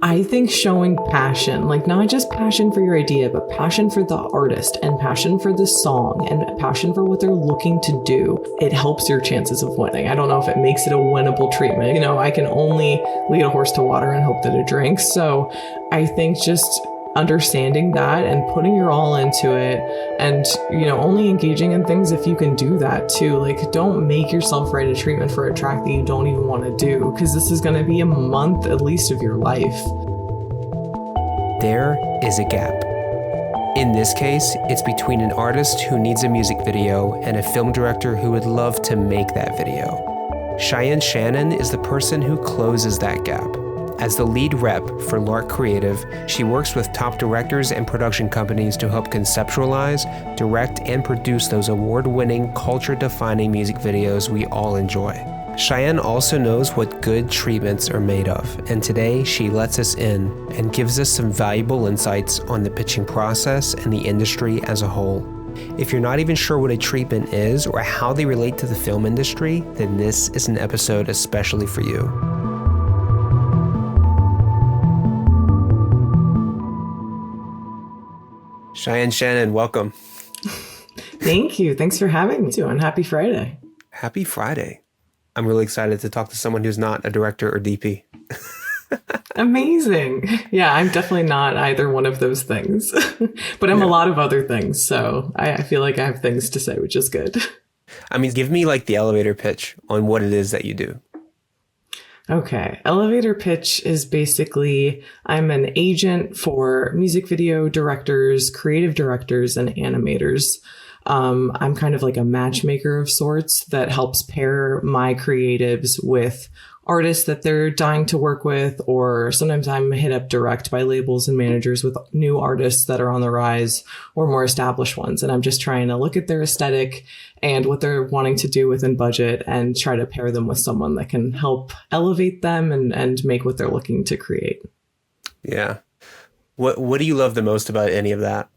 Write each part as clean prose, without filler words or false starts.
I think showing passion, like not just passion for your idea, but passion for the artist and passion for the song and passion for what they're looking to do, it helps your chances of winning. I don't know if it makes it a winnable treatment. You know, I can only lead a horse to water and hope that it drinks. So I think just understanding that and putting your all into it and, you know, only engaging in things if you can do that too. Like, don't make yourself write a treatment for a track that you don't even want to do, because this is going to be a month at least of your life. There is a gap. In this case, it's between an artist who needs a music video and a film director who would love to make that video. Cheyenne Shannon is the person who closes that gap. As the lead rep for Lark Creative, she works with top directors and production companies to help conceptualize, direct, and produce those award-winning, culture-defining music videos we all enjoy. Cheyenne also knows what good treatments are made of, and today she lets us in and gives us some valuable insights on the pitching process and the industry as a whole. If you're not even sure what a treatment is or how they relate to the film industry, then this is an episode especially for you. Cheyenne Shannon, welcome. Thank you. Thanks for having me too, and happy Friday. Happy Friday. I'm really excited to talk to someone who's not a director or DP. Amazing. Yeah, I'm definitely not either one of those things, but I'm a lot of other things. So I feel like I have things to say, which is good. I mean, give me like the elevator pitch on what it is that you do. Okay. Elevator pitch is basically I'm an agent for music video directors, creative directors, and animators. I'm kind of like a matchmaker of sorts that helps pair my creatives with artists that they're dying to work with, or sometimes I'm hit up direct by labels and managers with new artists that are on the rise or more established ones. And I'm just trying to look at their aesthetic and what they're wanting to do within budget and try to pair them with someone that can help elevate them and make what they're looking to create. Yeah. What do you love the most about any of that?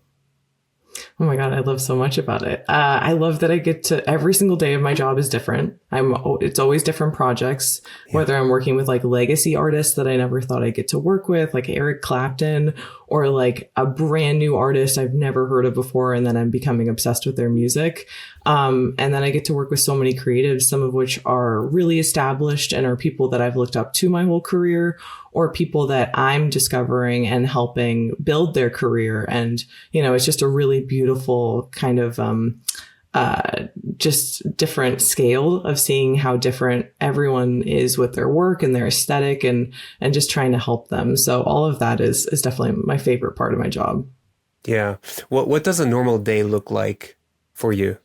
Oh my God, I love so much about it. I love that I get to, every single day of my job is different. It's always different projects, whether I'm working with like legacy artists that I never thought I'd get to work with, like Eric Clapton, or like a brand new artist I've never heard of before, and then I'm becoming obsessed with their music. And then I get to work with so many creatives, some of which are really established and are people that I've looked up to my whole career, or people that I'm discovering and helping build their career. And, you know, it's just a really beautiful kind of just different scale of seeing how different everyone is with their work and their aesthetic and just trying to help them. So all of that is definitely my favorite part of my job. Yeah. What does a normal day look like for you?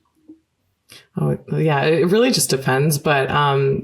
Oh, yeah, it really just depends. But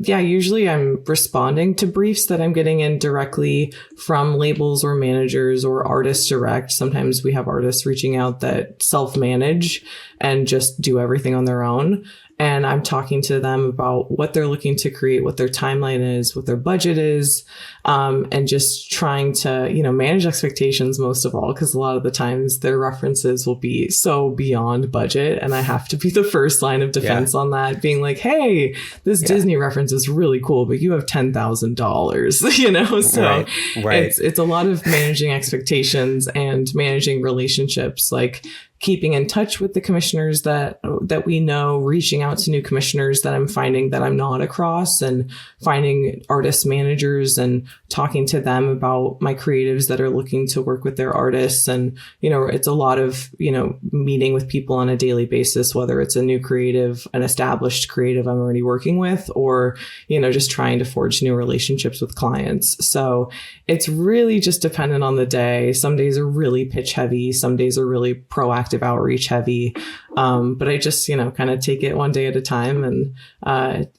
yeah, usually I'm responding to briefs that I'm getting in directly from labels or managers or artists direct. Sometimes we have artists reaching out that self-manage and just do everything on their own. And I'm talking to them about what they're looking to create, what their timeline is, what their budget is, and just trying to, you know, manage expectations most of all, because a lot of the times their references will be so beyond budget. And I have to be the first line of defense on that, being like, hey, this Disney reference is really cool, but you have $10,000, you know? So it's a lot of managing expectations and managing relationships, like keeping in touch with the commissioners that we know, reaching out to new commissioners that I'm finding that I'm not across, and finding artist managers and talking to them about my creatives that are looking to work with their artists. And, you know, it's a lot of, you know, meeting with people on a daily basis, whether it's a new creative, an established creative I'm already working with, or, you know, just trying to forge new relationships with clients. So it's really just dependent on the day. Some days are really pitch heavy. Some days are really proactive outreach heavy. But I just, you know, kind of take it one day at a time, and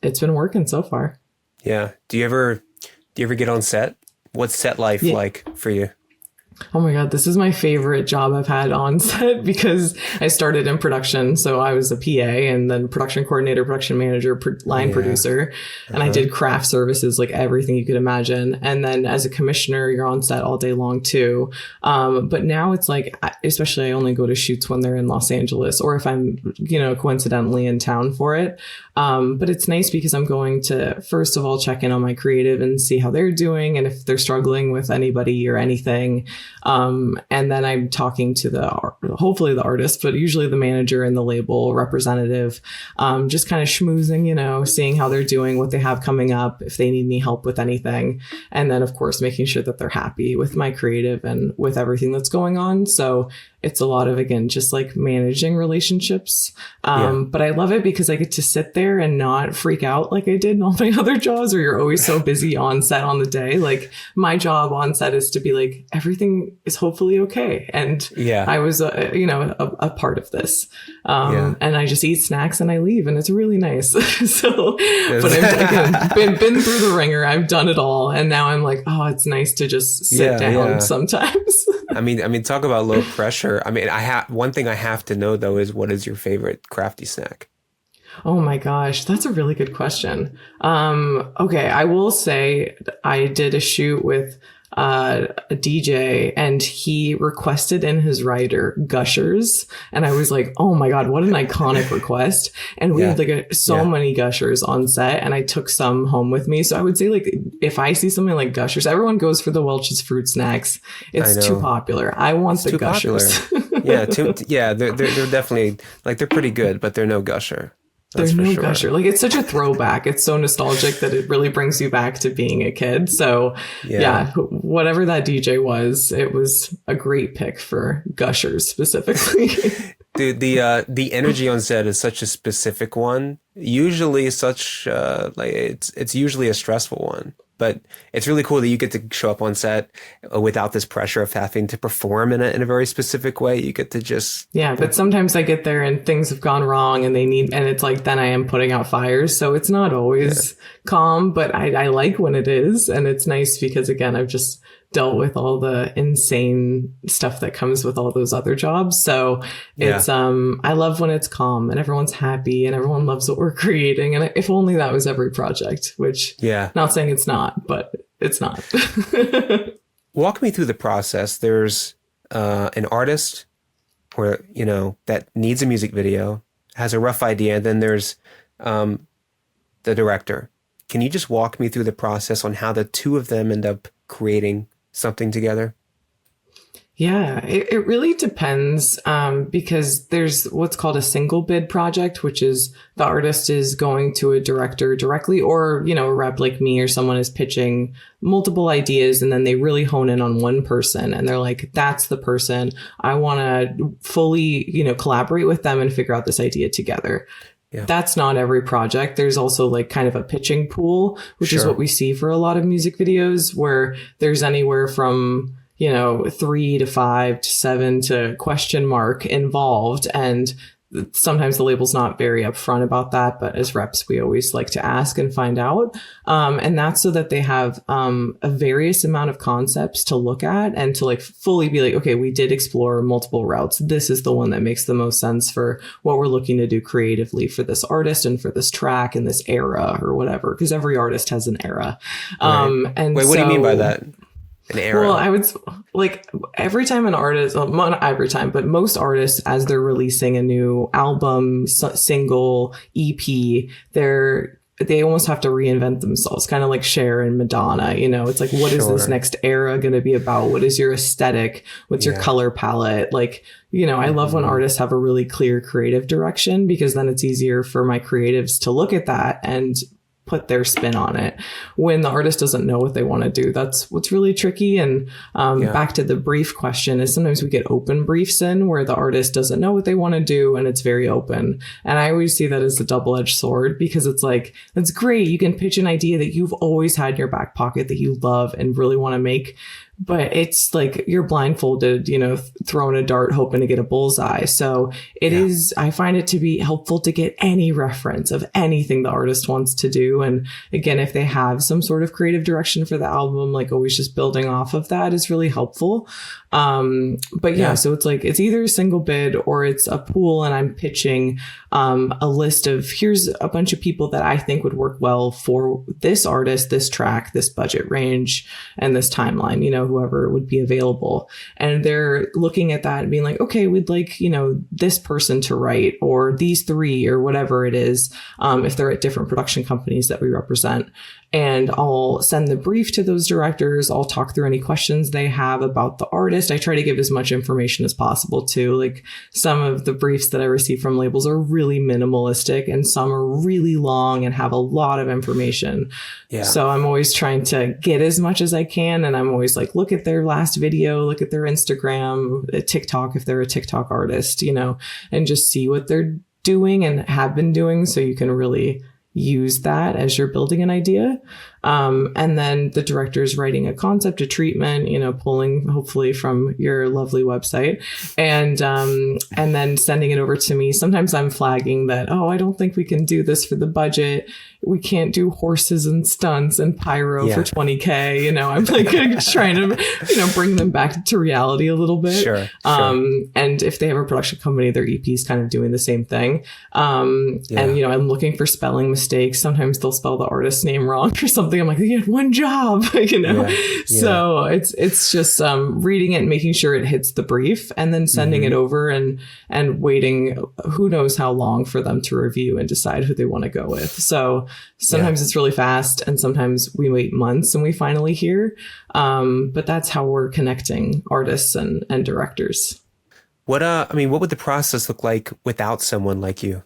it's been working so far. Yeah. Do you ever get on set? What's set life like for you? Oh my God, this is my favorite job I've had on set because I started in production. So I was a PA and then production coordinator, production manager, line producer. And I did craft services, like everything you could imagine. And then as a commissioner, you're on set all day long too. But now it's like, especially I only go to shoots when they're in Los Angeles or if I'm, coincidentally in town for it. But it's nice because I'm going to, first of all, check in on my creative and see how they're doing and if they're struggling with anybody or anything. And then I'm talking to hopefully the artist, but usually the manager and the label representative, just kind of schmoozing, seeing how they're doing, what they have coming up, if they need any help with anything. And then, of course, making sure that they're happy with my creative and with everything that's going on. So it's a lot of, again, just like managing relationships. But I love it because I get to sit there and not freak out like I did in all my other jobs where you're always so busy on set on the day. Like my job on set is to be like, everything is hopefully okay. And I was, a part of this. And I just eat snacks and I leave and it's really nice. But I've been through the ringer. I've done it all. And now I'm like, oh, it's nice to just sit down sometimes. I mean, talk about low pressure. I mean, one thing I have to know though is what is your favorite crafty snack? Oh my gosh, that's a really good question. Okay, I will say I did a shoot with a DJ and he requested in his rider Gushers. And I was like, oh my God, what an iconic request. And we had like so many Gushers on set and I took some home with me. So I would say like, if I see something like Gushers, everyone goes for the Welch's fruit snacks. It's too popular. I want the Gushers. They're definitely like, they're pretty good, but they're no Gusher. There's no Gusher. Like it's such a throwback. It's so nostalgic that it really brings you back to being a kid. So whatever that DJ was, it was a great pick for Gushers specifically. Dude, the energy on set is such a specific one. Usually it's usually a stressful one. But it's really cool that you get to show up on set without this pressure of having to perform in a very specific way. You get to just... Yeah, but sometimes I get there and things have gone wrong and it's like, then I am putting out fires. So it's not always calm, but I like when it is. And it's nice because, again, I've just dealt with all the insane stuff that comes with all those other jobs. So it's, I love when it's calm and everyone's happy and everyone loves what we're creating. And if only that was every project, which not saying it's not, but it's not. Walk me through the process. There's an artist or, that needs a music video, has a rough idea. And then there's the director. Can you just walk me through the process on how the two of them end up creating something together? Yeah, it really depends because there's what's called a single bid project, which is the artist is going to a director directly or, a rep like me or someone is pitching multiple ideas and then they really hone in on one person and they're like, that's the person. I want to fully, collaborate with them and figure out this idea together. Yeah. That's not every project. There's also like kind of a pitching pool, which is what we see for a lot of music videos where there's anywhere from, 3 to 5 to 7 to question mark involved. And sometimes the label's not very upfront about that, but as reps, we always like to ask and find out. And that's so that they have a various amount of concepts to look at and to like fully be like, okay, we did explore multiple routes. This is the one that makes the most sense for what we're looking to do creatively for this artist and for this track and this era or whatever, because every artist has an era. Right. And wait, what do you mean by that? An era? Well, I would like every time an artist, well, not every time, but most artists, as they're releasing a new album, single, EP, they almost have to reinvent themselves, kind of like Cher and Madonna. It's like, what is this next era going to be about? What is your aesthetic? What's your color palette? Like, I love when artists have a really clear creative direction because then it's easier for my creatives to look at that and put their spin on it. When the artist doesn't know what they want to do, that's what's really tricky. And back to the brief question is sometimes we get open briefs in where the artist doesn't know what they want to do and it's very open. And I always see that as a double-edged sword because it's like, that's great. You can pitch an idea that you've always had in your back pocket that you love and really want to make. but it's like you're blindfolded, throwing a dart, hoping to get a bullseye. So it is, I find it to be helpful to get any reference of anything the artist wants to do. And again, if they have some sort of creative direction for the album, like always just building off of that is really helpful. But so it's like, it's either a single bid or it's a pool, and I'm pitching a list of, here's a bunch of people that I think would work well for this artist, this track, this budget range, and this timeline, whoever would be available. And they're looking at that and being like, okay, we'd like, this person to write, or these three, or whatever it is, if they're at different production companies that we represent. And I'll send the brief to those directors. I'll talk through any questions they have about the artist. I try to give as much information as possible too. Like some of the briefs that I receive from labels are really minimalistic, and some are really long and have a lot of information. Yeah. So I'm always trying to get as much as I can. And I'm always like, look at their last video, look at their Instagram, TikTok, if they're a TikTok artist, and just see what they're doing and have been doing. So you can really use that as you're building an idea. And then the director's writing a concept, a treatment, pulling hopefully from your lovely website, and then sending it over to me. Sometimes I'm flagging that, I don't think we can do this for the budget. We can't do horses and stunts and pyro for $20K. I'm like trying to, bring them back to reality a little bit. Sure. And if they have a production company, their EP is kind of doing the same thing. And, I'm looking for spelling mistakes. Sometimes they'll spell the artist's name wrong or something. I'm like, you had one job, So it's just reading it and making sure it hits the brief, and then sending it over and waiting who knows how long for them to review and decide who they want to go with. So sometimes it's really fast, and sometimes we wait months and we finally hear. But that's how we're connecting artists and directors. What would the process look like without someone like you?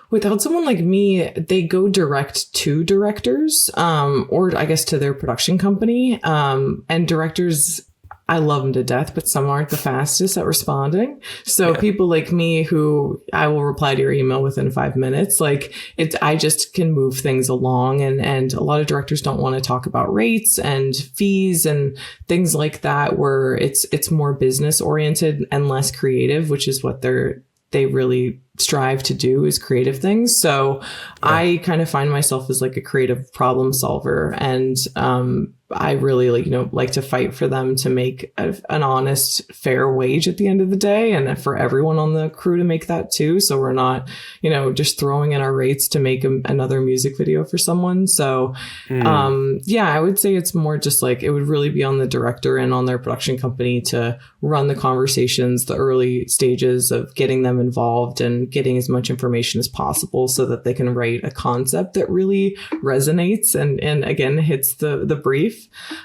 Without someone like me, they go direct to directors, or I guess to their production company. And directors, I love them to death, but some aren't the fastest at responding. So people like me, who I will reply to your email within 5 minutes, I just can move things along. And a lot of directors don't want to talk about rates and fees and things like that, where it's more business oriented and less creative, which is what they really strive to do, is creative things. So I kind of find myself as like a creative problem solver, and I really like to fight for them to make an honest, fair wage at the end of the day, and for everyone on the crew to make that too. So we're not, just throwing in our rates to make another music video for someone. So I would say it's more just like, it would really be on the director and on their production company to run the conversations, the early stages of getting them involved and getting as much information as possible, so that they can write a concept that really resonates and again hits the brief.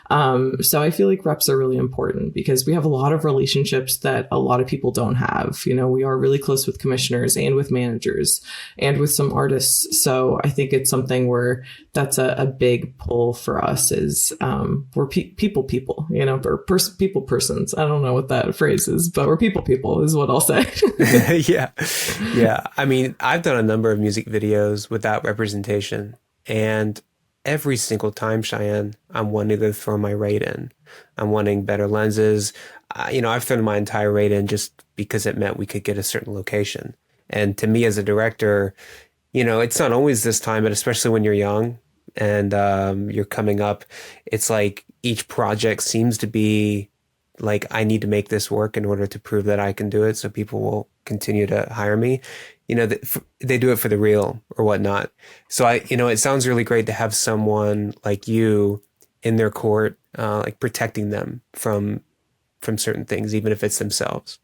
So I feel like reps are really important, because we have a lot of relationships that a lot of people don't have. We are really close with commissioners and with managers and with some artists. So I think it's something where that's a big pull for us, is we're people, or people persons. I don't know what that phrase is, but we're people is what I'll say. Yeah. I mean, I've done a number of music videos without representation, and every single time, Cheyenne, I'm wanting to throw my rate in. I'm wanting better lenses. I've thrown my entire rate in just because it meant we could get a certain location. And to me as a director, it's not always this time, but especially when you're young and you're coming up, it's like each project seems to be like, I need to make this work in order to prove that I can do it, so people will continue to hire me. They do it for the real or whatnot. So it sounds really great to have someone like you in their court, like protecting them from certain things, even if it's themselves.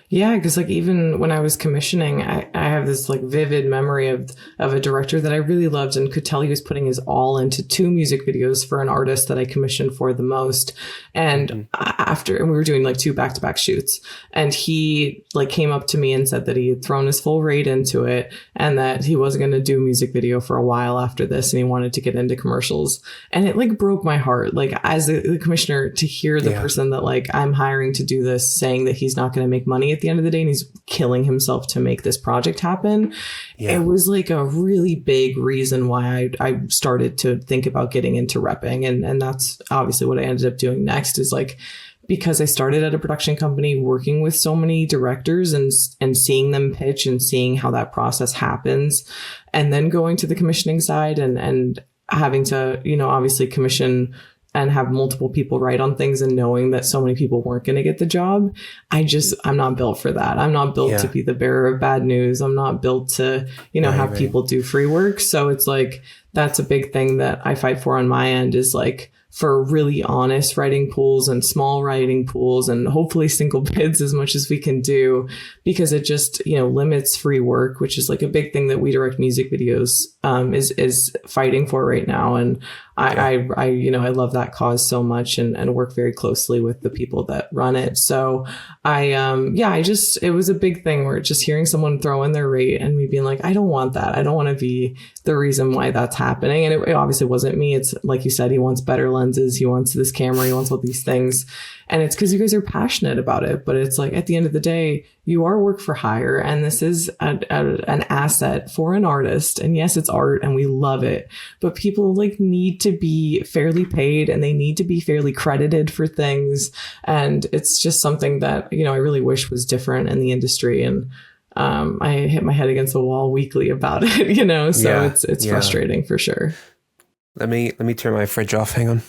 Yeah, because even when I was commissioning, I have this vivid memory of a director that I really loved and could tell he was putting his all into 2 music videos for an artist that I commissioned for the most. And and we were doing 2 back-to-back shoots, and he came up to me and said that he had thrown his full rate into it and that he wasn't going to do a music video for a while after this, and he wanted to get into commercials. And it broke my heart, as the commissioner, to hear the person that I'm hiring to do this saying that he's not going to make money at the end of the day, and he's killing himself to make this project happen. It was like a really big reason why I started to think about getting into repping. And that's obviously what I ended up doing next, is like, because I started at a production company working with so many directors and seeing them pitch and seeing how that process happens, and then going to the commissioning side and having to, you know, obviously commission and have multiple people write on things, and knowing that so many people weren't going to get the job. I'm not built for that. I'm not built to be the bearer of bad news. I'm not built to, you know, have people do free work. So it's like, that's a big thing that I fight for on my end, is like, for really honest writing pools and small writing pools, and hopefully single bids as much as we can do, because it just, you know, limits free work, which is like a big thing that We Direct Music Videos is fighting for right now. And I you know, I love that cause so much, and work very closely with the people that run it. So it was a big thing where just hearing someone throw in their rate and me being like, I don't want that. I don't want to be the reason why that's happening. And it obviously wasn't me. It's like you said, he wants better lenses. He wants this camera. He wants all these things. And it's because you guys are passionate about it. But it's like, at the end of the day, you are work for hire. And this is an asset for an artist. And yes, it's art and we love it. But people like need to be fairly paid, and they need to be fairly credited for things. And it's just something that, you know, I really wish was different in the industry. And I hit my head against the wall weekly about it, you know, so it's frustrating for sure. Let me turn my fridge off. Hang on.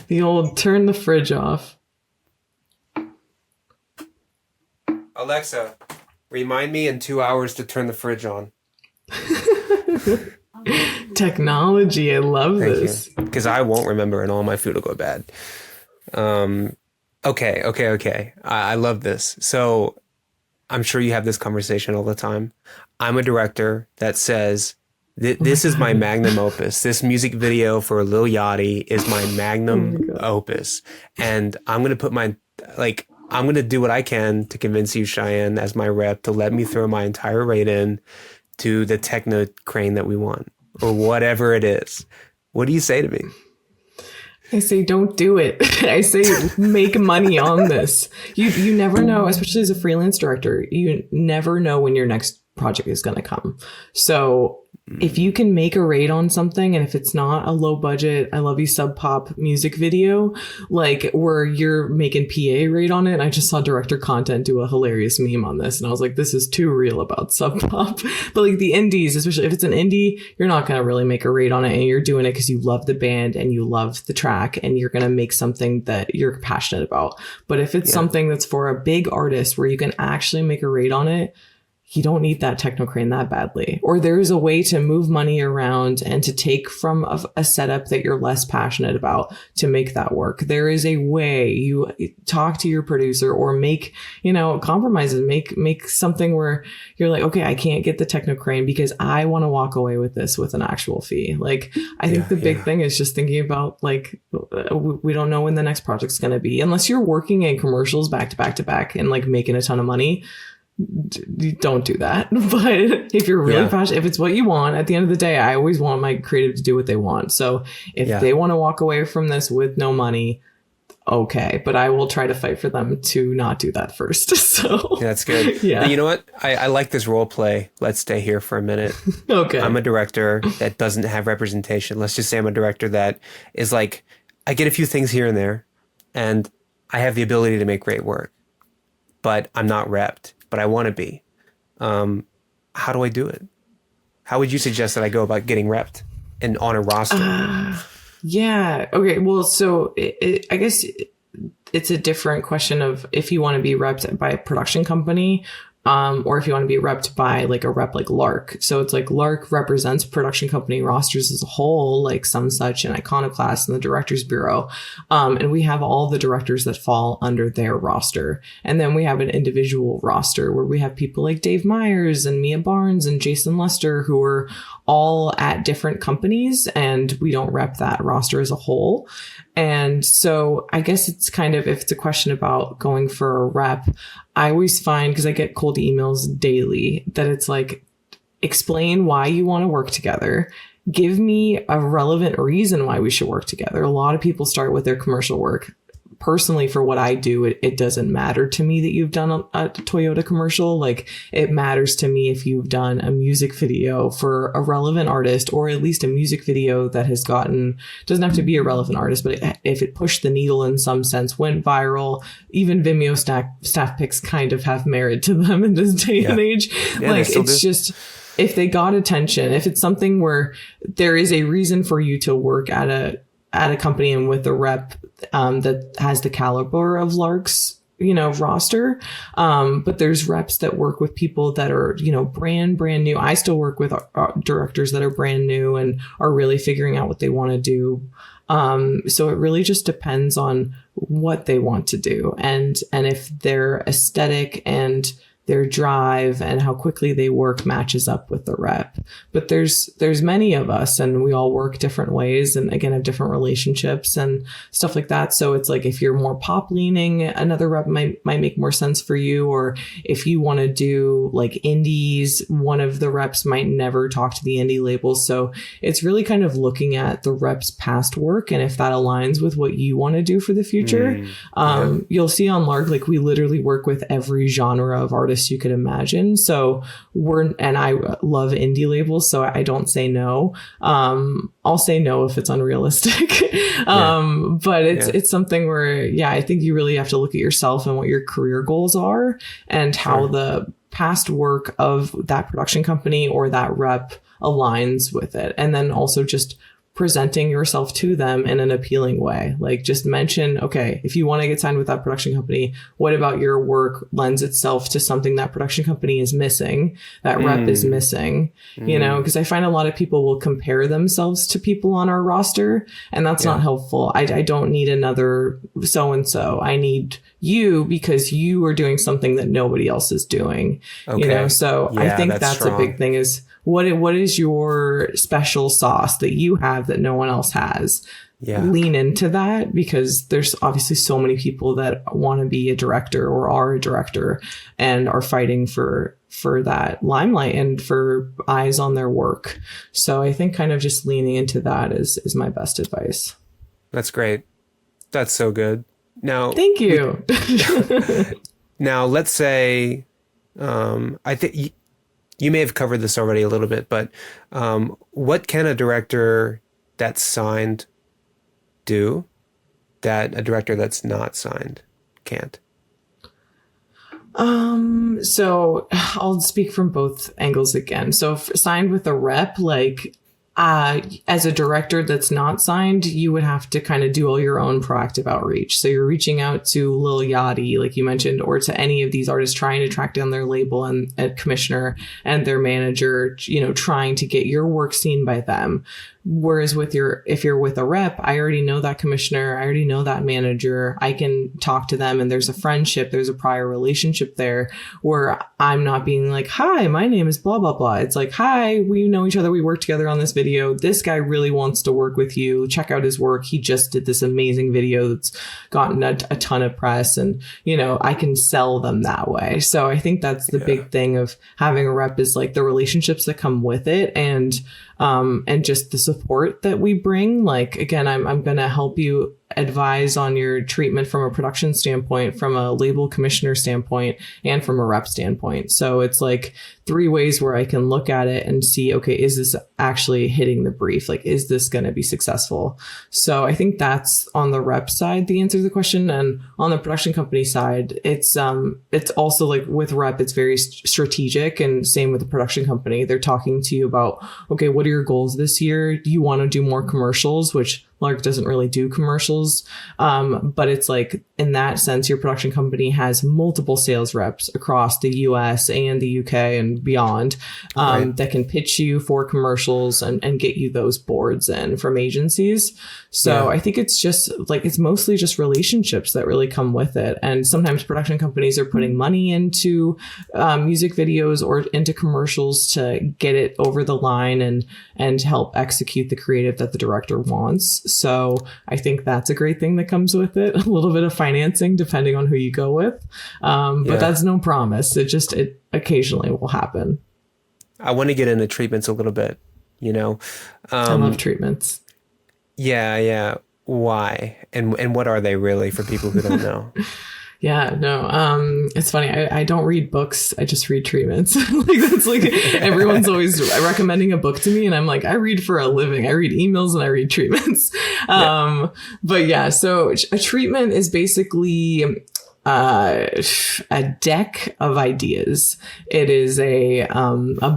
The old turn the fridge off. Alexa, remind me in 2 hours to turn the fridge on. Technology, I love this. Because I won't remember and all my food will go bad. Okay. I love this. So I'm sure you have this conversation all the time. I'm a director that says, this is my magnum opus. This music video for Lil Yachty is my magnum opus. And I'm going to I'm going to do what I can to convince you, Cheyenne, as my rep, to let me throw my entire rate in to the techno crane that we want, or whatever it is. What do you say to me? I say, don't do it. I say, make money on this. You never know, especially as a freelance director, you never know when your next project is going to come. So if you can make a rate on something, and if it's not a low budget, I love you sub pop music video, like where you're making PA rate on it. I just saw Director Content do a hilarious meme on this, and I was like, this is too real about sub pop. But like the indies, especially if it's an indie, you're not going to really make a rate on it, and you're doing it because you love the band and you love the track, and you're going to make something that you're passionate about. But if it's something that's for a big artist where you can actually make a rate on it, you don't need that techno crane that badly. Or there's a way to move money around and to take from a setup that you're less passionate about to make that work. There is a way. You talk to your producer or make, compromises, make something where you're like, okay, I can't get the techno crane because I want to walk away with this with an actual fee. Like, I think the big thing is just thinking about, like, we don't know when the next project's going to be. Unless you're working in commercials back to back to back and like making a ton of money, don't do that. But if you're really passionate, if it's what you want, at the end of the day, I always want my creative to do what they want. So if they want to walk away from this with no money, okay, but I will try to fight for them to not do that first. So that's good. Yeah. You know what? I like this role play. Let's stay here for a minute. Okay. I'm a director that doesn't have representation. Let's just say I'm a director that is like, I get a few things here and there, and I have the ability to make great work, but I'm not repped. But I want to be. How do I do it? How would you suggest that I go about getting repped and on a roster? Okay. Well, so I guess it's a different question of if you want to be repped by a production company, or if you want to be repped by like a rep like Lark. So it's like Lark represents production company rosters as a whole, like Some Such and Iconoclast and the Directors Bureau. And we have all the directors that fall under their roster. And then we have an individual roster where we have people like Dave Myers and Mia Barnes and Jason Lester, who are all at different companies, and we don't rep that roster as a whole. And so I guess it's kind of, if it's a question about going for a rep, I always find, because I get cold emails daily, that it's like, explain why you want to work together. Give me a relevant reason why we should work together. A lot of people start with their commercial work. personally, for what I do, it doesn't matter to me that you've done a Toyota commercial. Like, it matters to me if you've done a music video for a relevant artist, or at least a music video that has doesn't have to be a relevant artist, but if it pushed the needle in some sense, went viral. Even Vimeo staff picks kind of have merit to them in this day and age. Yeah, like, it's just, if they got attention, if it's something where there is a reason for you to work at a company and with a rep that has the caliber of Lark's, roster. But there's reps that work with people that are, brand new. I still work with directors that are brand new and are really figuring out what they want to do. So it really just depends on what they want to do, and if their aesthetic and their drive and how quickly they work matches up with the rep. But there's many of us, and we all work different ways, and again, have different relationships and stuff like that. So it's like, if you're more pop leaning, another rep might make more sense for you. Or if you want to do like indies, one of the reps might never talk to the indie labels. So it's really kind of looking at the rep's past work, and if that aligns with what you want to do for the future. You'll see on Lark, like, we literally work with every genre of artists you could imagine. So I love indie labels, so I don't say no. I'll say no if it's unrealistic. But it's something where, I think you really have to look at yourself and what your career goals are, and how the past work of that production company or that rep aligns with it. And then also just presenting yourself to them in an appealing way. Like, just mention, okay, if you want to get signed with that production company, what about your work lends itself to something that production company is missing, that rep is missing, because I find a lot of people will compare themselves to people on our roster, and that's not helpful. I don't need another so-and-so. I need you, because you are doing something that nobody else is doing, so I think that's strong. A big thing is, what is your special sauce that you have that no one else has? Lean into that, because there's obviously so many people that want to be a director or are a director and are fighting for that limelight and for eyes on their work. So I think kind of just leaning into that is my best advice. That's great. That's so good. Now, thank you. Now, let's say, I think you may have covered this already a little bit, but what can a director that's signed do that a director that's not signed can't? So I'll speak from both angles again. So signed with a rep, like, as a director that's not signed, you would have to kind of do all your own proactive outreach. So you're reaching out to Lil Yachty, like you mentioned, or to any of these artists, trying to track down their label and a commissioner and their manager, trying to get your work seen by them. Whereas if you're with a rep, I already know that commissioner, I already know that manager, I can talk to them, and there's a friendship, there's a prior relationship there, where I'm not being like, hi, my name is blah, blah, blah. It's like, hi, we know each other, we work together on this video. This guy really wants to work with you. Check out his work. He just did this amazing video that's gotten a ton of press, and, I can sell them that way. So I think that's the big thing of having a rep, is like the relationships that come with it, and just the support that we bring. Like, again, I'm going to help you advise on your treatment from a production standpoint, from a label commissioner standpoint, and from a rep standpoint. So it's like 3 ways where I can look at it and see, okay, is this actually hitting the brief? Like, is this going to be successful? So I think that's on the rep side, the answer to the question. And on the production company side, it's also like with rep, it's very strategic, and same with the production company. They're talking to you about, okay, what are your goals this year? Do you want to do more commercials, which Lark doesn't really do commercials. But it's like, in that sense, your production company has multiple sales reps across the US and the UK and beyond, that can pitch you for commercials and get you those boards in from agencies. So I think it's just like, it's mostly just relationships that really come with it. And sometimes production companies are putting money into music videos or into commercials to get it over the line and help execute the creative that the director wants. So I think that's a great thing that comes with it. A little bit of financing, depending on who you go with. But that's no promise. It occasionally will happen. I want to get into treatments a little bit, I love treatments. Yeah. Why? And what are they really for people who don't know? Yeah, no. It's funny. I don't read books. I just read treatments. Like that's like everyone's always recommending a book to me, and I'm like, I read for a living. I read emails and I read treatments. But yeah, so a treatment is basically a deck of ideas. It is a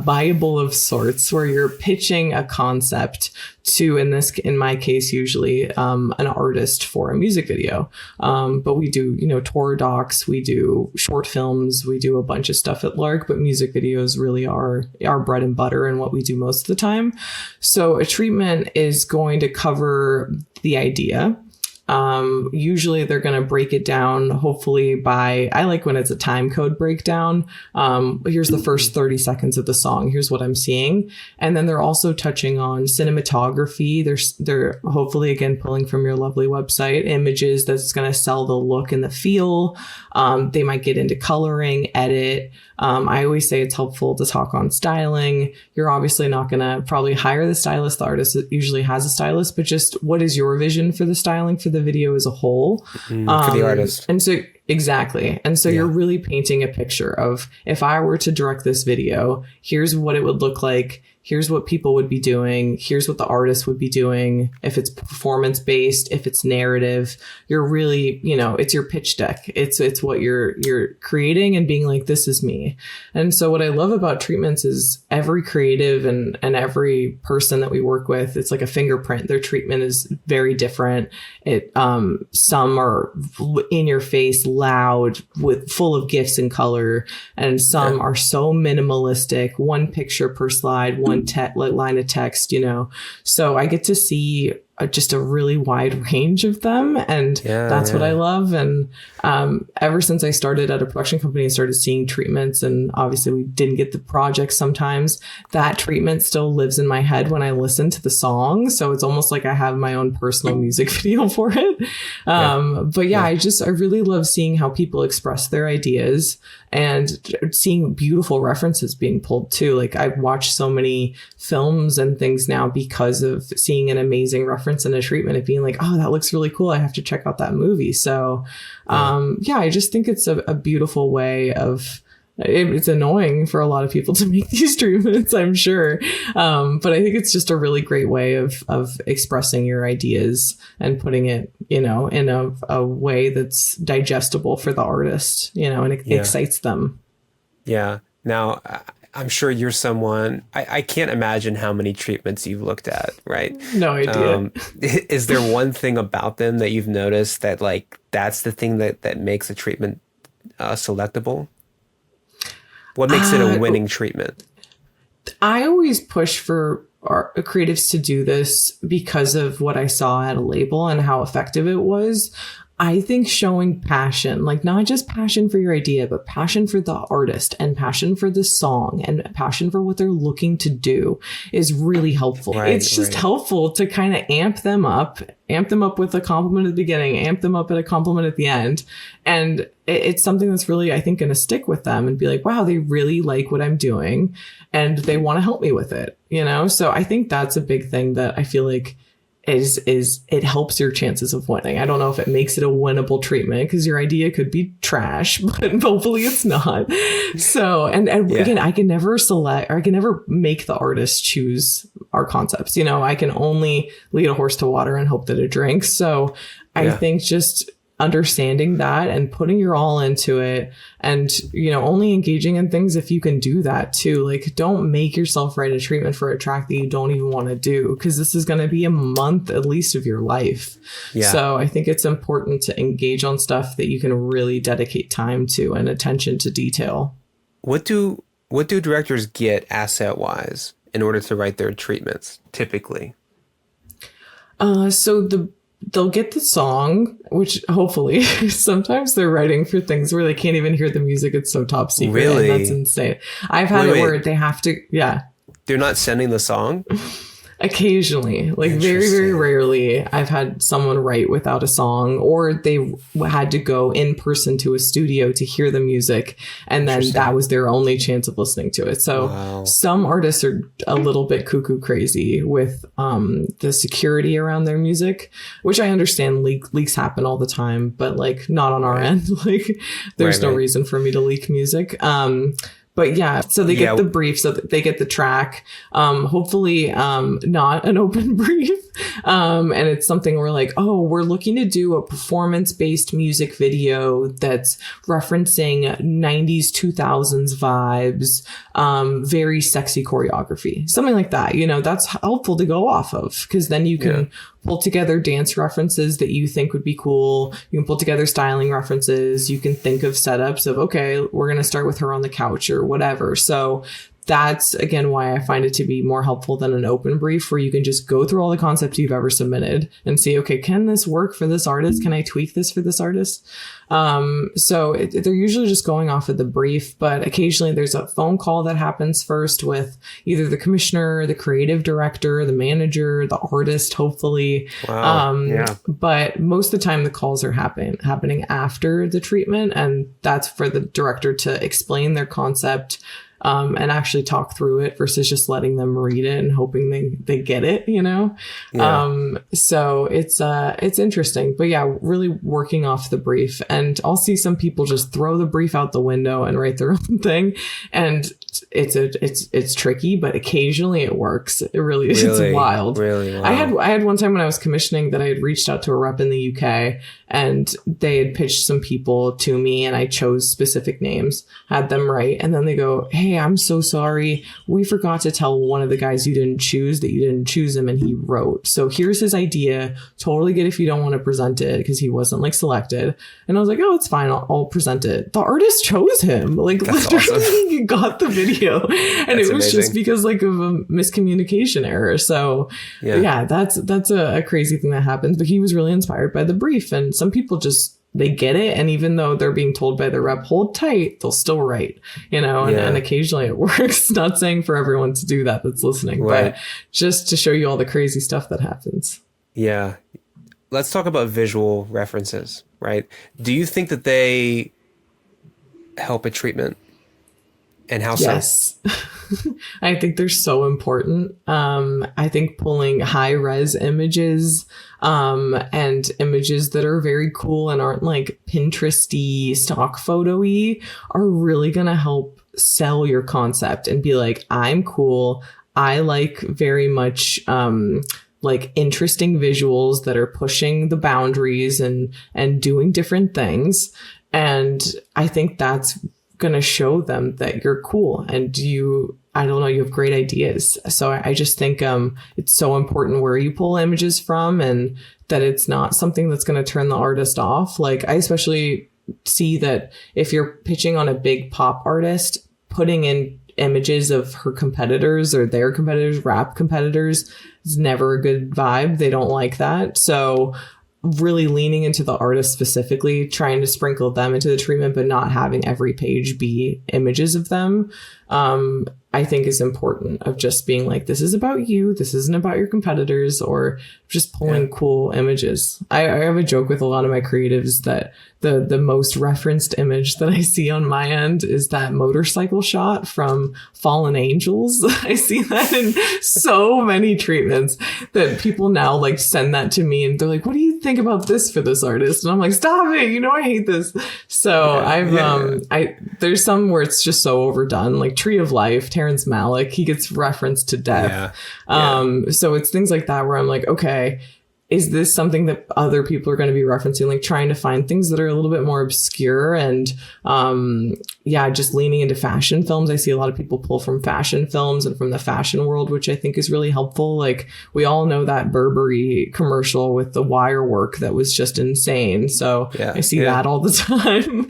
Bible of sorts where you're pitching a concept to, in my case, usually an artist for a music video. But we do, tour docs, we do short films, we do a bunch of stuff at Lark, but music videos really are our bread and butter and what we do most of the time. So a treatment is going to cover the idea. Usually they're going to break it down, hopefully I like when it's a time code breakdown. Here's the first 30 seconds of the song. Here's what I'm seeing. And then they're also touching on cinematography. They're hopefully, again, pulling from your lovely website, images that's going to sell the look and the feel. They might get into coloring, edit. I always say it's helpful to talk on styling. You're obviously not going to probably hire the stylist. The artist usually has a stylist, but just what is your vision for the styling for the video as a whole? For the artist. And so exactly. And so you're really painting a picture of, if I were to direct this video, here's what it would look like. Here's what people would be doing. Here's what the artist would be doing. If it's performance based, if it's narrative, you're really, it's your pitch deck. It's what you're creating and being like, this is me. And so what I love about treatments is every creative and every person that we work with, it's like a fingerprint. Their treatment is very different. Some are in your face, loud, full of gifs and color, and some are so minimalistic, one picture per slide, one line of text, so I get to see just a really wide range of them, and that's what I love. And ever since I started at a production company and started seeing treatments, and obviously we didn't get the projects sometimes, that treatment still lives in my head when I listen to the song. So it's almost like I have my own personal music video for it. But I really love seeing how people express their ideas and seeing beautiful references being pulled too. Like I've watched so many films and things now because of seeing an amazing reference in a treatment, of being like, oh, that looks really cool. I have to check out that movie. So I just think it's a beautiful way of, it's annoying for a lot of people to make these treatments, I'm sure. But I think it's just a really great way of expressing your ideas and putting it, in a way that's digestible for the artist, and it excites them. Yeah. Now, I'm sure you're someone, I can't imagine how many treatments you've looked at, right? No idea. Is there one thing about them that you've noticed that that's the thing that makes a treatment selectable? What makes it a winning treatment? I always push for our creatives to do this because of what I saw at a label and how effective it was. I think showing passion, like not just passion for your idea, but passion for the artist and passion for the song and passion for what they're looking to do is really helpful. It's just helpful to kind of amp them up with a compliment at the beginning, amp them up at a compliment at the end. And it's something that's really, I think, going to stick with them and be like, wow, they really like what I'm doing and they want to help me with it, So I think that's a big thing that I feel like is it helps your chances of winning. I don't know if it makes it a winnable treatment because your idea could be trash, but hopefully it's not. So, and again, I can never select, or I can never make the artist choose our concepts. I can only lead a horse to water and hope that it drinks. So I think just understanding that and putting your all into it and, only engaging in things if you can do that too. Like, don't make yourself write a treatment for a track that you don't even want to do, because this is going to be a month at least of your life. So I think it's important to engage on stuff that you can really dedicate time to and attention to detail. What do directors get asset wise in order to write their treatments typically? They'll get the song, which hopefully sometimes they're writing for things where they can't even hear the music. It's so top secret. Really? And that's insane. I've had where they have to, They're not sending the song? Occasionally, like very, very rarely, I've had someone write without a song, or they had to go in person to a studio to hear the music, and then that was their only chance of listening to it. So some artists are a little bit cuckoo crazy with the security around their music, which I understand leaks happen all the time, but like not on our end. Like there's no reason for me to leak music. But yeah, so they get the brief, so that they get the track, hopefully not an open brief. And it's something where like, oh, we're looking to do a performance-based music video that's referencing 90s, 2000s vibes, very sexy choreography, something like that. You know, that's helpful to go off of, because then you can pull together dance references that you think would be cool. You can pull together styling references. You can think of setups of, okay, we're going to start with her on the couch or whatever. So that's, again, why I find it to be more helpful than an open brief, where you can just go through all the concepts you've ever submitted and see, okay, can this work for this artist? Can I tweak this for this artist? So they're usually just going off of the brief, but occasionally there's a phone call that happens first with either the commissioner, the creative director, the manager, the artist, hopefully. But most of the time the calls are happening after the treatment, and that's for the director to explain their concept, and actually talk through it versus just letting them read it and hoping they get it, you know? So it's interesting, but yeah, really working off the brief. And I'll see some people just throw the brief out the window and write their own thing. And it's tricky, but occasionally it works. It really is. It's wild. Really? Wow. I had one time when I was commissioning that I had reached out to a rep in the UK, and they had pitched some people to me, and I chose specific names, had them write, and then they go, hey, I'm so sorry. We forgot to tell one of the guys you didn't choose that you didn't choose him, and he wrote. So here's his idea. Totally get if you don't want to present it, because he wasn't like selected. And I was like, oh, it's fine. I'll present it. The artist chose him. Like, that's literally, awesome. he got the video, and That's it was amazing. just because like of a miscommunication error. So yeah, that's a crazy thing that happens. But he was really inspired by the brief, and some people just, they get it, and even though they're being told by the rep, hold tight, they'll still write, you know, and occasionally it works. Not saying for everyone to do that that's listening, but just to show you all the crazy stuff that happens. Yeah. Let's talk about visual references, right? Do you think that they help a treatment? And how so? Yes. I think they're so important. I think pulling high res images, and images that are very cool and aren't like Pinteresty stock photo-y are really going to help sell your concept and be like, I'm cool. I like very much, like interesting visuals that are pushing the boundaries and doing different things. And I think that's going to show them that you're cool and you have great ideas. So I just think it's so important where you pull images from, and that it's not something that's going to turn the artist off. Like, I especially see that if you're pitching on a big pop artist, putting in images of her competitors or their competitors, rap competitors, is never a good vibe. They don't like that. So really leaning into the artist specifically, trying to sprinkle them into the treatment, but not having every page be images of them, I think is important, of just being like, this is about you. This isn't about your competitors, or just pulling cool images. I have a joke with a lot of my creatives that the most referenced image that I see on my end is that motorcycle shot from Fallen Angels. I see that in so many treatments that people now like send that to me, and they're like, what do you think about this for this artist? And I'm like, stop it. You know, I hate this. So there's some where it's just so overdone, like Tree of Life, Terrence Malick, he gets referenced to death. So it's things like that where I'm like, okay, is this something that other people are going to be referencing? Like trying to find things that are a little bit more obscure, and just leaning into fashion films. I see a lot of people pull from fashion films and from the fashion world, which I think is really helpful. Like, we all know that Burberry commercial with the wire work that was just insane. So I see that all the time.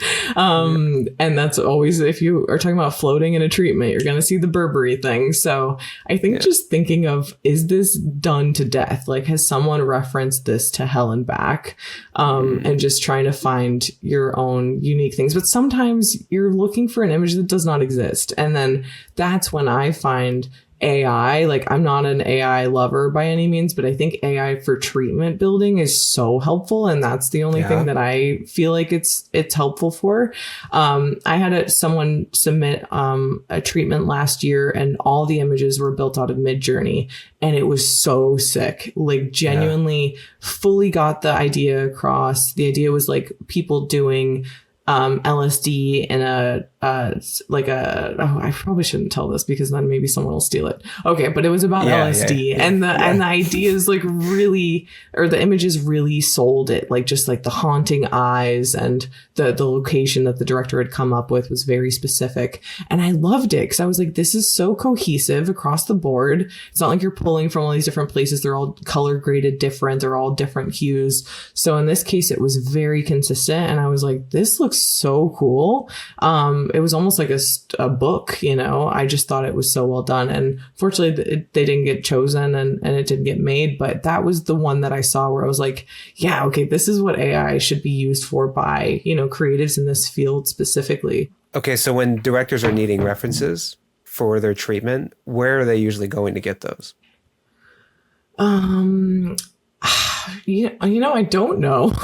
And that's always, if you are talking about floating in a treatment, you're going to see the Burberry thing. So I think just thinking of, is this done to death? Like, has someone referenced this to hell and back? And just trying to find your own unique things. But sometimes you're looking for an image that does not exist. And then that's when I find AI. Like, I'm not an AI lover by any means, but I think AI for treatment building is so helpful. And that's the only thing that I feel like it's helpful for. I had someone submit a treatment last year, and all the images were built out of Midjourney, and it was so sick. Like, genuinely fully got the idea across. The idea was like people doing LSD in I probably shouldn't tell this because then maybe someone will steal it. Okay, but it was about LSD, and the ideas like really, or the images really sold it. Like, just like the haunting eyes, and the location that the director had come up with was very specific, and I loved it because I was like, this is so cohesive across the board. It's not like you're pulling from all these different places. They're all color graded different. They're all different hues. So in this case, it was very consistent, and I was like, this looks so cool. It was almost like a book, you know. I just thought it was so well done, and fortunately they didn't get chosen, and it didn't get made, but that was the one that I saw where I was like, yeah, okay, this is what AI should be used for by, you know, creatives in this field specifically. Okay, so when directors are needing references for their treatment, where are they usually going to get those? You know, I don't know.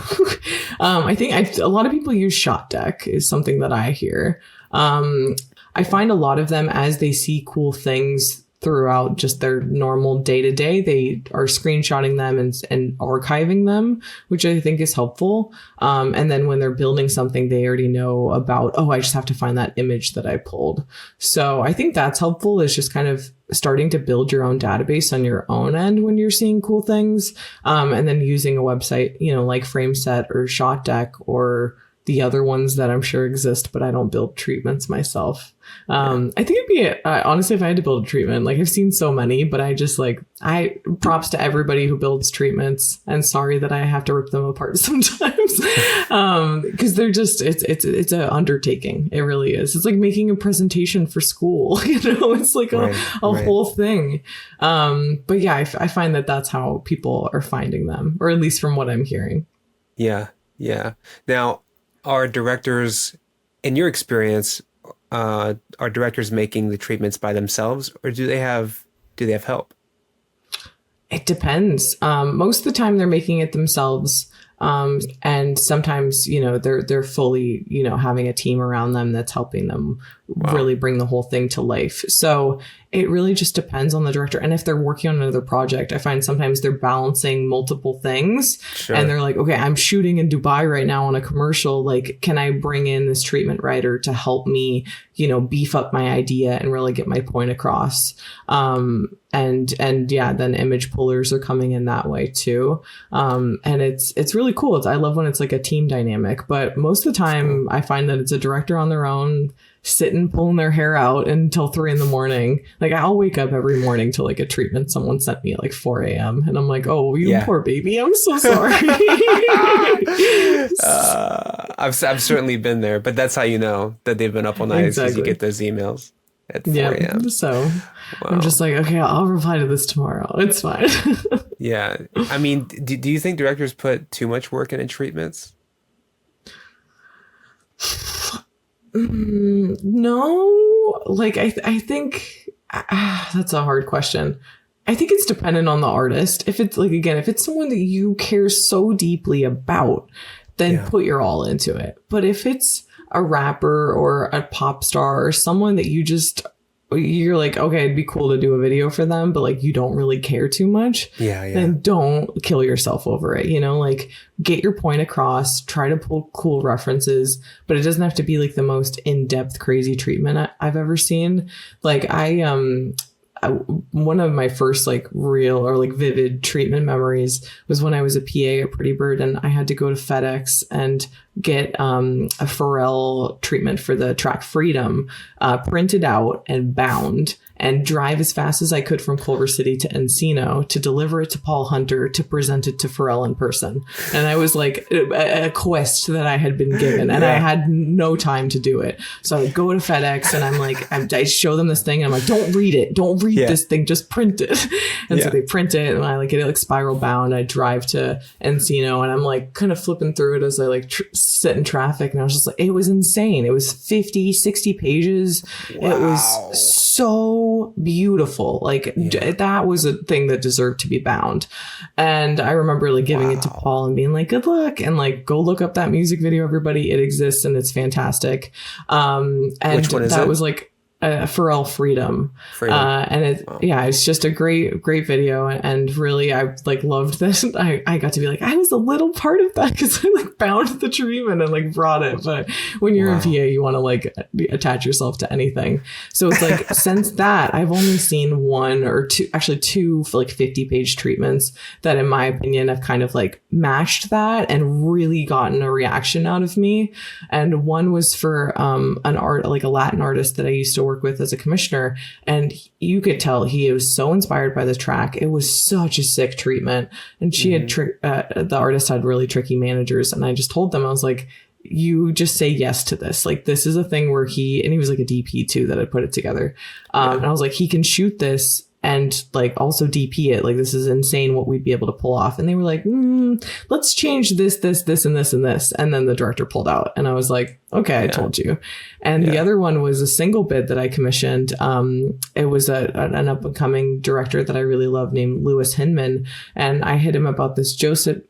I think a lot of people use Shot Deck is something that I hear. I find a lot of them, as they see cool things throughout just their normal day-to-day, they are screenshotting them and archiving them, which I think is helpful. And then when they're building something, they already know about, I just have to find that image that I pulled. So I think that's helpful, is just kind of starting to build your own database on your own end when you're seeing cool things. And then using a website, you know, like FrameSet or Shot Deck or the other ones that I'm sure exist, but I don't build treatments myself. I think it'd be, honestly, if I had to build a treatment, like, I've seen so many, but props to everybody who builds treatments, and sorry that I have to rip them apart sometimes. Cause they're just, it's an undertaking. It really is. It's like making a presentation for school, you know, it's like a whole thing. But yeah, I find that that's how people are finding them, or at least from what I'm hearing. Yeah. Yeah. Now, are directors, in your experience, are directors making the treatments by themselves, or do they have help? It depends. Most of the time they're making it themselves. And sometimes, you know, they're fully, you know, having a team around them that's helping them really bring the whole thing to life. So it really just depends on the director. And if they're working on another project, I find sometimes they're balancing multiple things. Sure. And they're like, okay, I'm shooting in Dubai right now on a commercial. Like, can I bring in this treatment writer to help me, you know, beef up my idea and really get my point across? And yeah, then image pullers are coming in that way too. And it's really cool. I love when it's like a team dynamic, but most of the time I find that it's a director on their own, sitting, pulling their hair out until 3 a.m. Like, I'll wake up every morning to like a treatment someone sent me at like 4 a.m. And I'm like, oh, you poor baby. I'm so sorry. I've certainly been there, but that's how you know that they've been up all night, because you get those emails at 4 a.m. So I'm just like, okay, I'll reply to this tomorrow. It's fine. Yeah. I mean, do you think directors put too much work into treatments? No, like, I think that's a hard question. I think it's dependent on the artist. If it's like, again, if it's someone that you care so deeply about, then put your all into it. But if it's a rapper or a pop star or someone that you're like, okay, it'd be cool to do a video for them, but like, you don't really care too much, then don't kill yourself over it. You know, like, get your point across, try to pull cool references, but it doesn't have to be like the most in-depth crazy treatment I've ever seen. Like, one of my first like real or like vivid treatment memories was when I was a PA at Pretty Bird, and I had to go to FedEx and get a Pharrell treatment for the track Freedom, printed out and bound, and drive as fast as I could from Culver City to Encino to deliver it to Paul Hunter to present it to Pharrell in person. And I was like a quest that I had been given, and I had no time to do it. So I would go to FedEx, and I'm like, I show them this thing, and I'm like, don't read read this thing, just print it. And so they print it, and I like get it like spiral bound. I drive to Encino, and I'm like kind of flipping through it as I like sit in traffic. And I was just like, it was insane. It was 50, 60 pages. Wow. It was so beautiful. Like that was a thing that deserved to be bound. And I remember like giving it to Paul and being like, good luck, and like go look up that music video, everybody. It exists and it's fantastic. And which one is that it? Was like Pharrell Freedom. And it's just a great video, and really I like loved this. I got to be like, I was a little part of that because I like bound the treatment and like brought it. But when you're in PA, you want to like attach yourself to anything. So it's like since that I've only seen one or two for like 50-page treatments that in my opinion have kind of like matched that and really gotten a reaction out of me. And one was for like a Latin artist that I used to work with as a commissioner, and you could tell he was so inspired by the track. It was such a sick treatment, and she had the artist had really tricky managers, and I just told them, I was like, you just say yes to this. Like, this is a thing where he was like a DP too that had put it together. And I was like, he can shoot this and like also DP it. Like, this is insane what we'd be able to pull off. And they were like, let's change this, and this, and this. And then the director pulled out, and I was like, okay, I told you. And the other one was a single bid that I commissioned. It was an up and coming director that I really love named Louis Hinman. And I hit him about this Joseph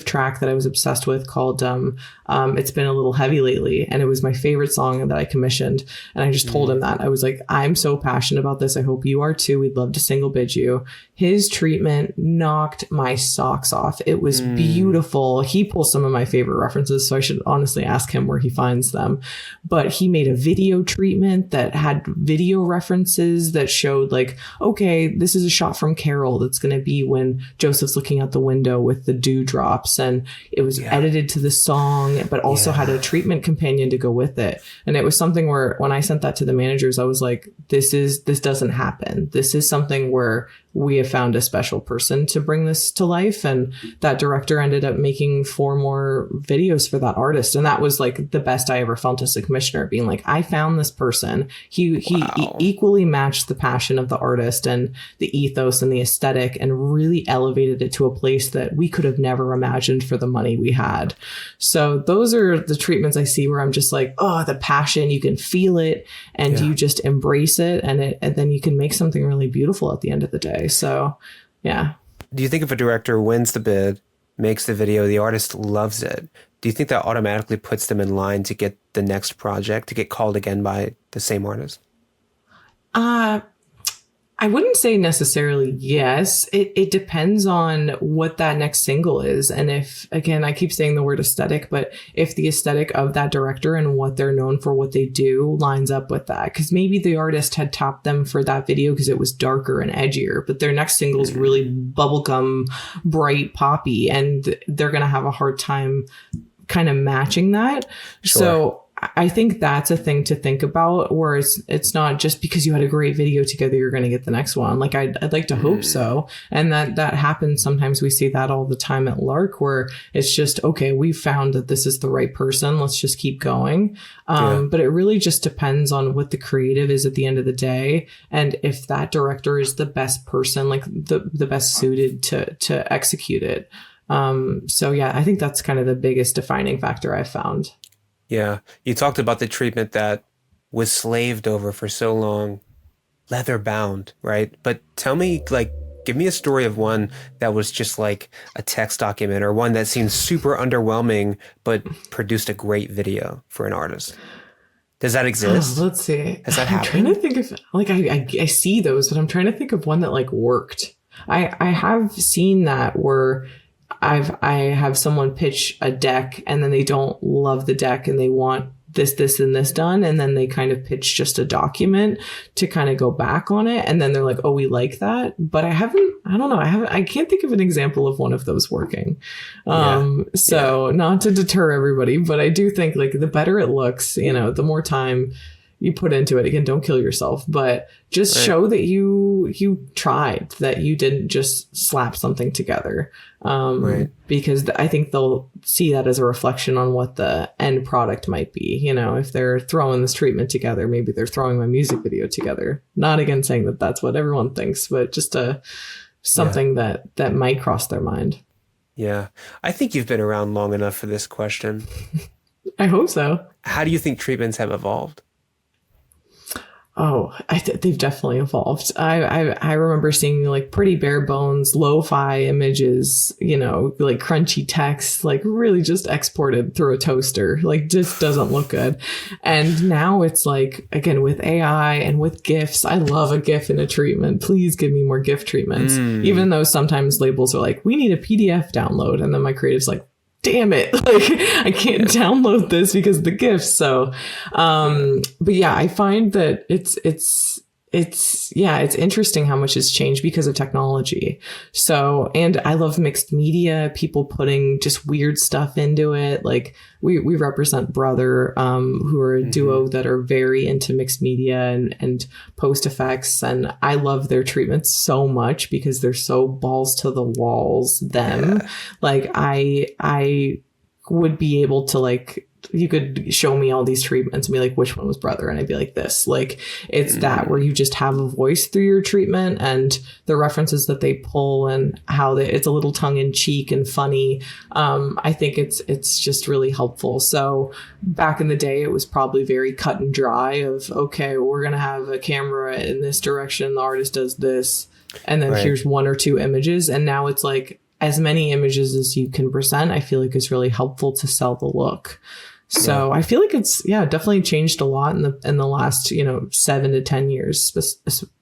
track that I was obsessed with called It's Been a Little Heavy Lately. And it was my favorite song that I commissioned. And I just told him that. I was like, I'm so passionate about this. I hope you are too. We'd love to single bid you. His treatment knocked my socks off. It was beautiful. He pulls some of my favorite references, so I should honestly ask him where he finds them. But he made a video treatment that had video references that showed like, okay, this is a shot from Carol that's going to be when Joseph's looking out the window with the dewdrops, and it was edited to the song, but also had a treatment companion to go with it. And it was something where when I sent that to the managers, I was like, this doesn't happen. This is something where we have found a special person to bring this to life. And that director ended up making 4 more videos for that artist. And that was like the best I ever felt as a commissioner, being like, I found this person. He equally matched the passion of the artist and the ethos and the aesthetic, and really elevated it to a place that we could have never imagined for the money we had. So those are the treatments I see where I'm just like, oh, the passion, you can feel it, and you just embrace it, and then you can make something really beautiful at the end of the day. So, yeah. Do you think if a director wins the bid, makes the video, the artist loves it, do you think that automatically puts them in line to get the next project, to get called again by the same artist? I wouldn't say necessarily yes. It depends on what that next single is. And if, again, I keep saying the word aesthetic, but if the aesthetic of that director and what they're known for, what they do, lines up with that. Because maybe the artist had topped them for that video because it was darker and edgier, but their next single is really bubblegum, bright, poppy, and they're going to have a hard time kind of matching that. Sure. So I think that's a thing to think about, where it's not just because you had a great video together, you're going to get the next one. Like I'd like to hope so. And that happens. Sometimes we see that all the time at Lark, where it's just, okay, we found that this is the right person. Let's just keep going. But it really just depends on what the creative is at the end of the day. And if that director is the best person, like the best suited to execute it. So yeah, I think that's kind of the biggest defining factor I've found. Yeah. You talked about the treatment that was slaved over for so long, leather bound, right? But tell me, like, give me a story of one that was just like a text document, or one that seemed super underwhelming, but produced a great video for an artist. Does that exist? Let's see. Has that happened? I'm trying to think of, like, I see those, but I'm trying to think of one that like worked. I have seen that where I have someone pitch a deck and then they don't love the deck and they want this, and this done. And then they kind of pitch just a document to kind of go back on it. And then they're like, oh, we like that. But I can't think of an example of one of those working. Not to deter everybody, but I do think like the better it looks, the more time you put into it. Again, don't kill yourself, but just show that you tried, that you didn't just slap something together. Because I think they'll see that as a reflection on what the end product might be. You know, if they're throwing this treatment together, maybe they're throwing my music video together. Not again saying that that's what everyone thinks, but just something that might cross their mind. Yeah. I think you've been around long enough for this question. I hope so. How do you think treatments have evolved? Oh, they've definitely evolved. I remember seeing like pretty bare bones, lo-fi images, you know, like crunchy text, like really just exported through a toaster, like just doesn't look good. And now it's like, again, with AI and with GIFs, I love a GIF in a treatment. Please give me more GIF treatments. Even though sometimes labels are like, we need a PDF download. And then my creative's like, damn it, like I can't download this because of the GIFs. So, but yeah, I find that it's interesting how much has changed because of technology. So, and I love mixed media, people putting just weird stuff into it. Like we represent Brother, who are a duo that are very into mixed media and post effects. And I love their treatments so much because they're so balls to the walls Like I would be able to like, you could show me all these treatments and be like, which one was Brother? And I'd be like, this. Like, it's that where you just have a voice through your treatment and the references that they pull and how it's a little tongue in cheek and funny. I think it's just really helpful. So back in the day, it was probably very cut and dry of, okay, we're going to have a camera in this direction. The artist does this. And then here's one or two images. And now it's like as many images as you can present, I feel like is really helpful to sell the look. So I feel like it's, definitely changed a lot in the last, 7 to 10 years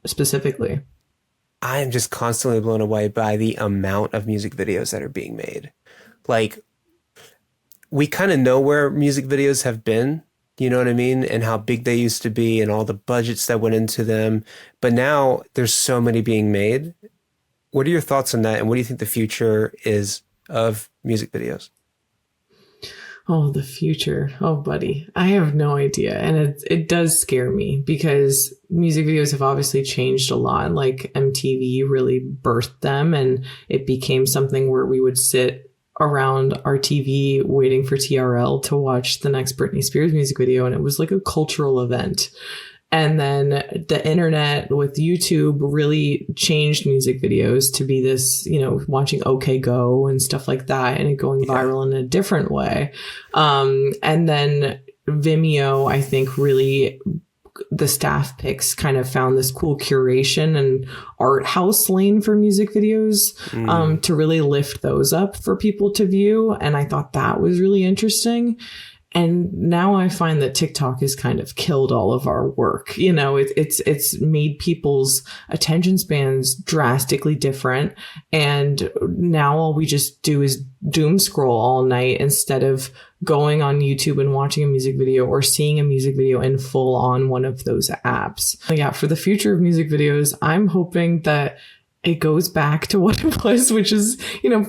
specifically. I am just constantly blown away by the amount of music videos that are being made. Like, we kind of know where music videos have been, you know what I mean? And how big they used to be and all the budgets that went into them. But now there's so many being made. What are your thoughts on that? And what do you think the future is of music videos? Oh, the future. Oh, buddy. I have no idea. And it does scare me because music videos have obviously changed a lot. Like MTV really birthed them and it became something where we would sit around our TV waiting for TRL to watch the next Britney Spears music video. And it was like a cultural event. And then the internet with YouTube really changed music videos to be this, watching OK Go and stuff like that and it going viral in a different way. And then Vimeo, I think really the staff picks kind of found this cool curation and art house lane for music videos to really lift those up for people to view. And I thought that was really interesting. And now I find that TikTok has kind of killed all of our work. It's made people's attention spans drastically different. And now all we just do is doom scroll all night instead of going on YouTube and watching a music video or seeing a music video in full on one of those apps. Yeah, for the future of music videos, I'm hoping that it goes back to what it was, which is,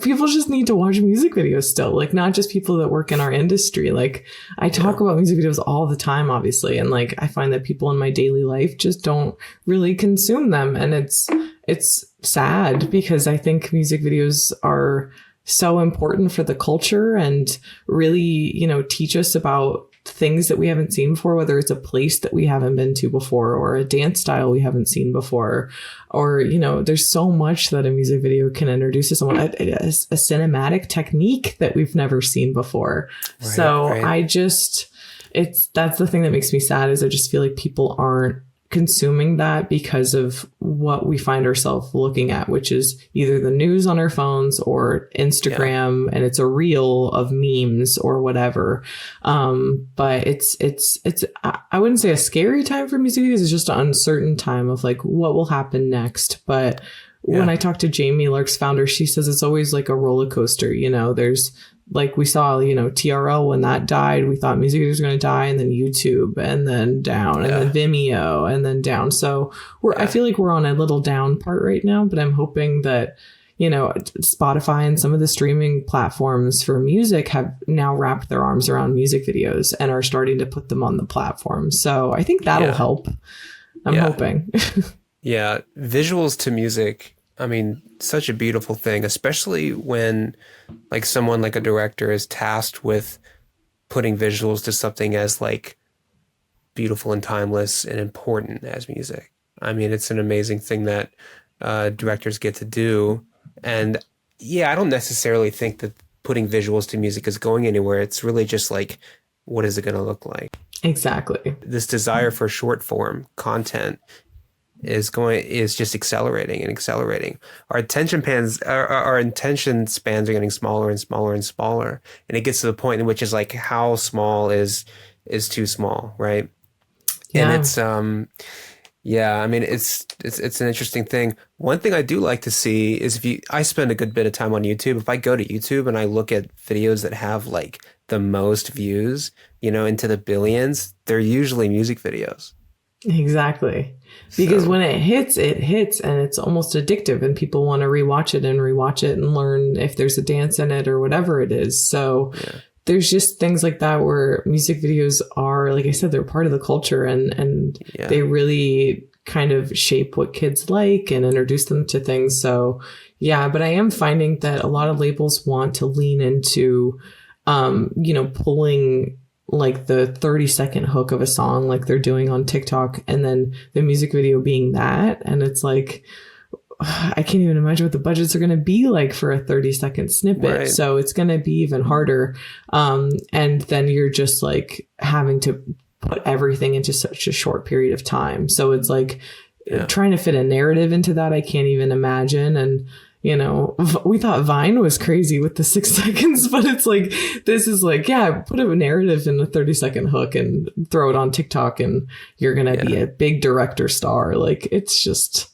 people just need to watch music videos still, like not just people that work in our industry. Like I talk about music videos all the time, obviously. And like, I find that people in my daily life just don't really consume them. And it's sad because I think music videos are so important for the culture and really, teach us about things that we haven't seen before, whether it's a place that we haven't been to before or a dance style we haven't seen before, or, there's so much that a music video can introduce to someone, a cinematic technique that we've never seen before. That's the thing that makes me sad is I just feel like people aren't consuming that because of what we find ourselves looking at, which is either the news on our phones or Instagram, and it's a reel of memes or whatever. But it's I wouldn't say a scary time for music videos. It's just an uncertain time of like what will happen next. But when I talk to Jamie, Lark's founder, she says it's always like a roller coaster. There's like we saw, TRL when that died, we thought music videos were going to die, and then YouTube, and then down, and then Vimeo, and then down. So I feel like we're on a little down part right now, but I'm hoping that, Spotify and some of the streaming platforms for music have now wrapped their arms around music videos and are starting to put them on the platform. So I think that'll help. I'm hoping. Yeah. Visuals to music. I mean, such a beautiful thing, especially when like someone like a director is tasked with putting visuals to something as like beautiful and timeless and important as music. I mean, it's an amazing thing that directors get to do. And yeah, I don't necessarily think that putting visuals to music is going anywhere. It's really just like, what is it going to look like? Exactly. This desire for short form content is just accelerating and accelerating. Our attention spans are getting smaller and smaller and smaller. And it gets to the point in which is like, how small is too small, right? Yeah. And it's I mean, it's an interesting thing. One thing I do like to see is I spend a good bit of time on YouTube. If I go to YouTube and I look at videos that have like the most views, into the billions, they're usually music videos. Exactly. Because when it hits and it's almost addictive and people want to rewatch it and learn if there's a dance in it or whatever it is. So there's just things like that where music videos are, like I said, they're part of the culture and they really kind of shape what kids like and introduce them to things. So yeah, but I am finding that a lot of labels want to lean into, pulling like the 30-second hook of a song like they're doing on TikTok and then the music video being that. And it's like, I can't even imagine what the budgets are going to be like for a 30-second snippet. Right. So it's going to be even harder. And then you're just like having to put everything into such a short period of time. So it's like trying to fit a narrative into that. I can't even imagine. And we thought Vine was crazy with the 6 seconds, but it's like, this is like, put a narrative in a 30-second hook and throw it on TikTok and you're going to be a big director star. Like, it's just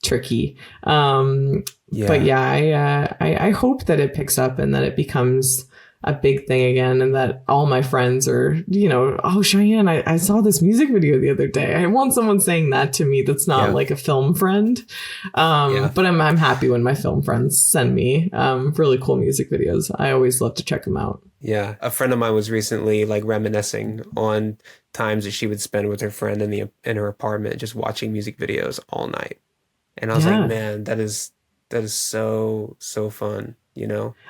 tricky. But I hope that it picks up and that it becomes a big thing again and that all my friends are, oh, Cheyenne, I saw this music video the other day. I want someone saying that to me that's not like a film friend. But I'm happy when my film friends send me really cool music videos. I always love to check them out. Yeah. A friend of mine was recently like reminiscing on times that she would spend with her friend in her apartment just watching music videos all night. And I was like, man, that is so fun.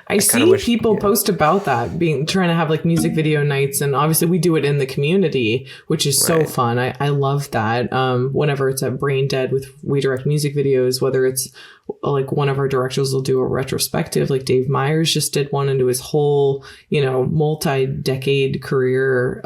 I see people post about that, trying to have like music video nights. And obviously we do it in the community, which is so fun. I love that. Whenever it's at Brain Dead we direct music videos, whether it's like one of our directors will do a retrospective, like Dave Meyers just did one into his whole, multi-decade career,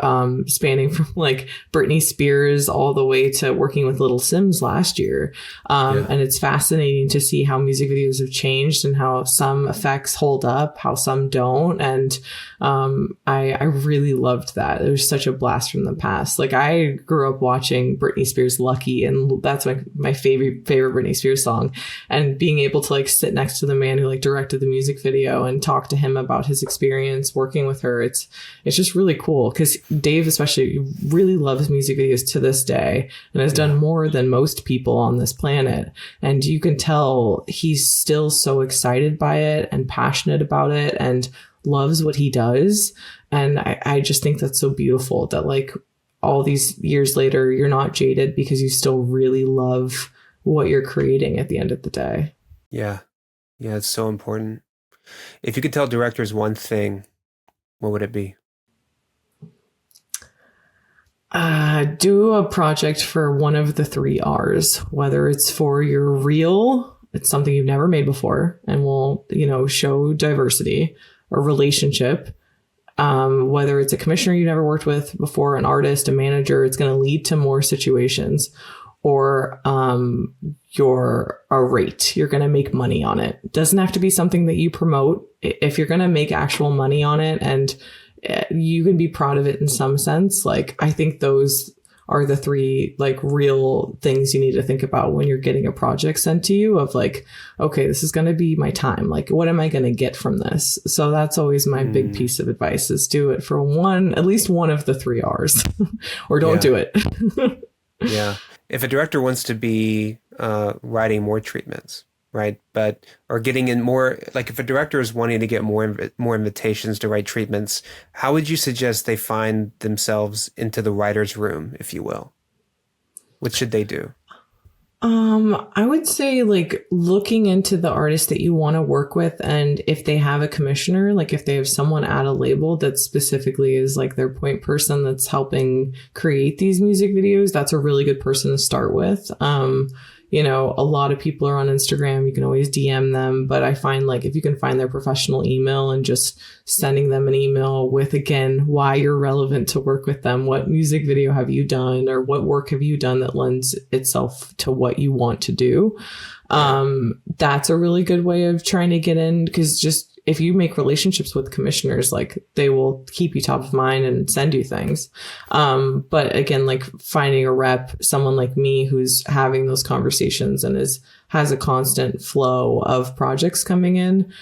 spanning from like Britney Spears all the way to working with Little Sims last year. And it's fascinating to see how music videos have changed and how some effects hold up, how some don't. And I really loved that. It was such a blast from the past. Like I grew up watching Britney Spears' Lucky, and that's my favorite Britney Spears song. And being able to like sit next to the man who like directed the music video and talk to him about his experience working with her, it's just really cool because Dave especially really loves music videos to this day and has done more than most people on this planet. And you can tell he's still so excited by it and passionate about it and loves what he does. And I just think that's so beautiful that like all these years later, you're not jaded because you still really love what you're creating at the end of the day. Yeah. Yeah, it's so important. If you could tell directors one thing, what would it be? Do a project for one of the 3 R's, whether it's for your reel, it's something you've never made before and will, show diversity, or relationship, whether it's a commissioner you never worked with before, an artist, a manager, it's going to lead to more situations, or you're a rate. You're going to make money on it. It doesn't have to be something that you promote. If you're going to make actual money on it and you can be proud of it in some sense, like I think those are the 3 like real things you need to think about when you're getting a project sent to you of like, okay, this is going to be my time. Like, what am I going to get from this? So that's always my big piece of advice is do it for at least one of the 3 R's or don't do it. Yeah. If a director wants to be writing more treatments, right? But or getting in more, like if a director is wanting to get more invitations to write treatments, how would you suggest they find themselves into the writer's room, if you will? What should they do? I would say like looking into the artist that you want to work with, and if they have a commissioner, like if they have someone at a label that specifically is like their point person that's helping create these music videos, that's a really good person to start with. You know, a lot of people are on Instagram. You can always DM them. But I find like if you can find their professional email and just sending them an email with, again, why you're relevant to work with them, what music video have you done, or what work have you done that lends itself to what you want to do. That's a really good way of trying to get in, because just if you make relationships with commissioners, like they will keep you top of mind and send you things. But again, like finding a rep, someone like me who's having those conversations and has a constant flow of projects coming in.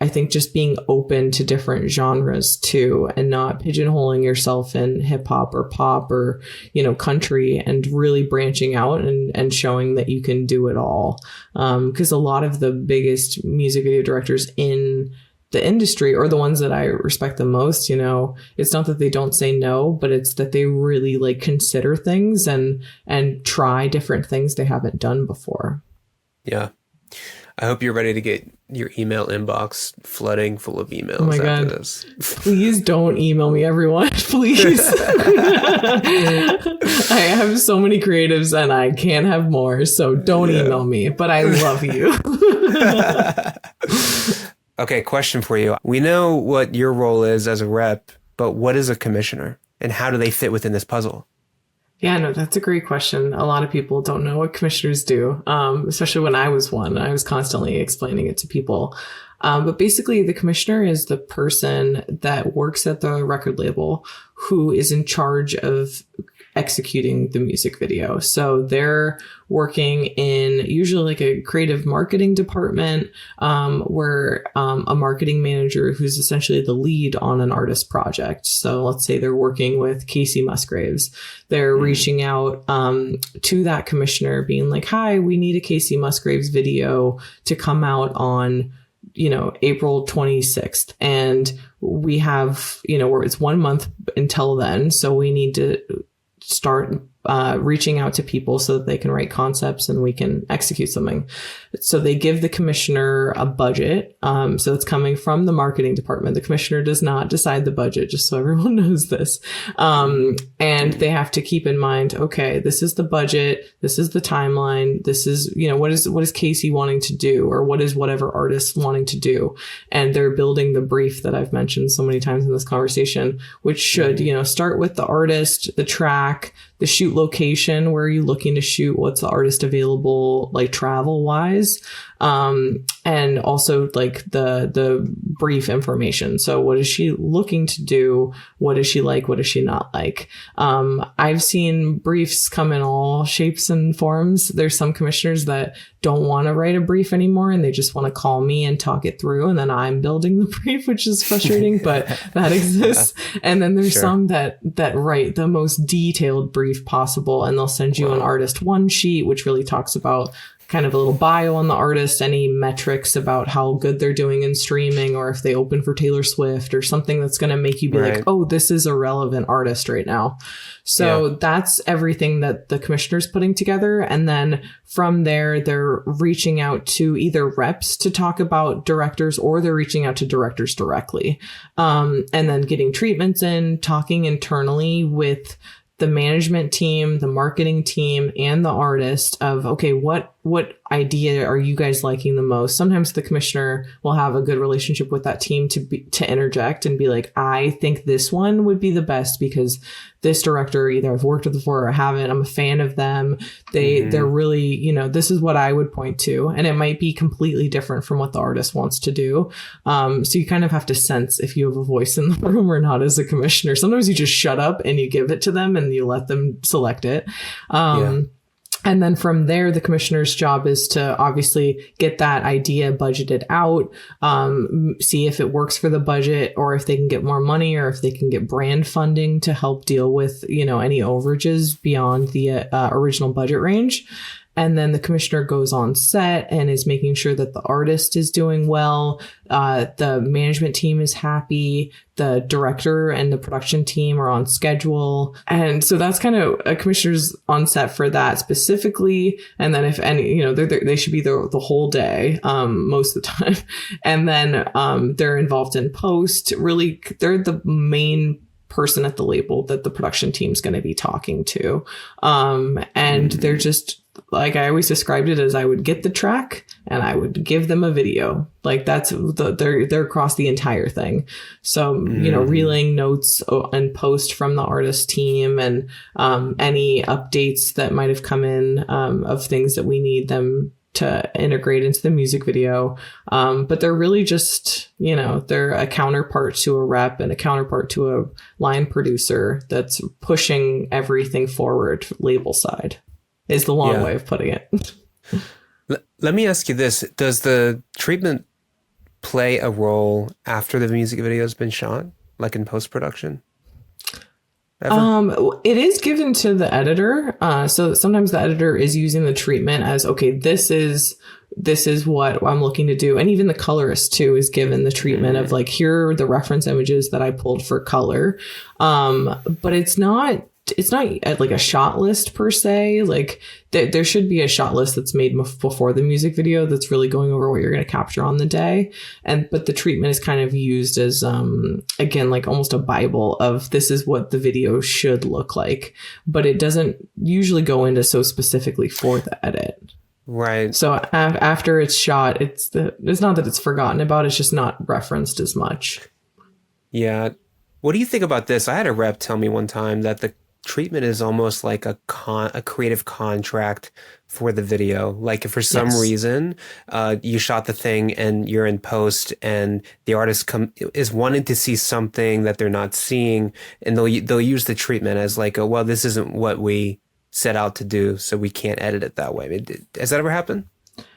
I think just being open to different genres too, and not pigeonholing yourself in hip hop or pop or, you know, country, and really branching out and showing that you can do it all. Because a lot of the biggest music video directors in the industry, or the ones that I respect the most, you know, it's not that they don't say no, but it's that they really like consider things and try different things they haven't done before. Yeah. I hope you're ready to get your email inbox flooding full of emails. Oh my after God. This. Please don't email me, everyone. Please. I have so many creatives and I can't have more. So don't email me, but I love you. Okay, question for you. We know what your role is as a rep, but what is a commissioner and how do they fit within this puzzle? Yeah, no, that's a great question. A lot of people don't know what commissioners do, especially when I was one. I was constantly explaining it to people. But basically, the commissioner is the person that works at the record label who is in charge of executing the music video. So they're working in usually like a creative marketing department, where a marketing manager who's essentially the lead on an artist project. So let's say they're working with Casey Musgraves. They're reaching out to that commissioner being like, hi, we need a Casey Musgraves video to come out on, you know, April 26th. And we have, you know, where it's 1 month until then. So we need to start reaching out to people so that they can write concepts and we can execute something. So they give the commissioner a budget. So it's coming from the marketing department. The commissioner does not decide the budget, just so everyone knows this. And they have to keep in mind, okay, this is the budget. This is the timeline. This is, you know, what is Casey wanting to do, or what is whatever artist wanting to do. And they're building the brief that I've mentioned so many times in this conversation, which should, you know, start with the artist, the track, the shoot location, where are you looking to shoot, what's the artist available, like travel wise, and also like the brief information. So what is she looking to do? What is she like? What is she not like? I've seen briefs come in all shapes and forms. There's some commissioners that don't want to write a brief anymore and they just want to call me and talk it through, and then I'm building the brief, which is frustrating, but that exists. Yeah. And then there's some that write the most detailed brief possible, and they'll send you an artist one sheet, which really talks about kind of a little bio on the artist, any metrics about how good they're doing in streaming, or if they open for Taylor Swift or something that's going to make you be like, oh, this is a relevant artist right now. So that's everything that the commissioner's putting together. And then from there, they're reaching out to either reps to talk about directors, or they're reaching out to directors directly. And then getting treatments in, talking internally with the management team, the marketing team, and the artist of, okay, what idea are you guys liking the most? Sometimes the commissioner will have a good relationship with that team to interject and be like, I think this one would be the best because this director, either I've worked with before or I haven't, I'm a fan of them. They're really, you know, this is what I would point to. And it might be completely different from what the artist wants to do. So you kind of have to sense if you have a voice in the room or not as a commissioner. Sometimes you just shut up and you give it to them and you let them select it. And then from there, the commissioner's job is to obviously get that idea budgeted out, see if it works for the budget, or if they can get more money, or if they can get brand funding to help deal with, you know, any overages beyond the original budget range. And then the commissioner goes on set and is making sure that the artist is doing well. The management team is happy. The director and the production team are on schedule. And so that's kind of a commissioner's on set for that specifically. And then if any, you know, they should be there the whole day, most of the time. And then they're involved in post. Really, they're the main person at the label that the production team's going to be talking to. And they're just, like, I always described it as I would get the track and I would give them a video. Like, that's they're across the entire thing. So, you know, relaying notes and post from the artist team and any updates that might have come in of things that we need them to integrate into the music video. But they're really just, you know, they're a counterpart to a rep and a counterpart to a line producer that's pushing everything forward label side. Is the long way of putting it. Let me ask you this. Does the treatment play a role after the music video has been shot, like in post-production? It is given to the editor. So sometimes the editor is using the treatment as, okay, this is what I'm looking to do. And even the colorist too is given the treatment of like, here are the reference images that I pulled for color. But it's not like a shot list per se. Like there should be a shot list that's made before the music video that's really going over what you're going to capture on the day. But the treatment is kind of used as, again, like almost a Bible of this is what the video should look like, but it doesn't usually go into so specifically for the edit. Right. So after it's shot, it's not that it's forgotten about, it's just not referenced as much. Yeah. What do you think about this? I had a rep tell me one time that the treatment is almost like a creative contract for the video. Like if for some reason you shot the thing and you're in post and the artist is wanting to see something that they're not seeing, and they'll use the treatment as like, oh, well, this isn't what we set out to do, so we can't edit it that way. Has that ever happened?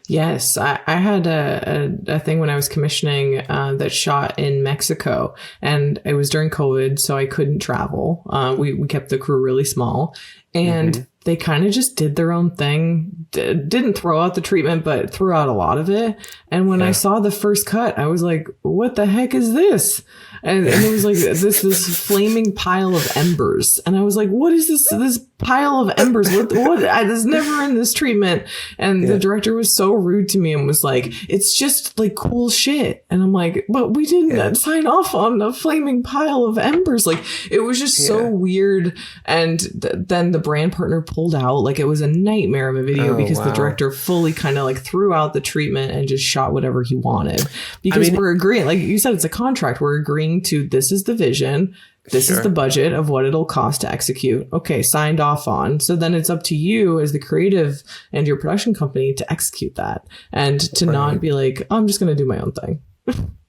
Yes, I had a thing when I was commissioning that shot in Mexico, and it was during COVID, so I couldn't travel. We kept the crew really small, and they kind of just did their own thing. Didn't throw out the treatment, but threw out a lot of it. And when I saw the first cut, I was like, what the heck is this? And it was like this flaming pile of embers. And I was like, what is this pile of embers? What I was never in this treatment. And the director was so rude to me and was like, it's just like cool shit. And I'm like, but we didn't sign off on a flaming pile of embers. Like, it was just so weird. And then the brand partner pulled out. Like, it was a nightmare of a video because the director fully kind of like threw out the treatment and just shot whatever he wanted. Because we're agreeing, like you said, it's a contract. We're agreeing to, this is the vision, this is the budget of what it'll cost to execute. Okay, signed off on. So then it's up to you as the creative and your production company to execute that and to not be like, oh, I'm just going to do my own thing.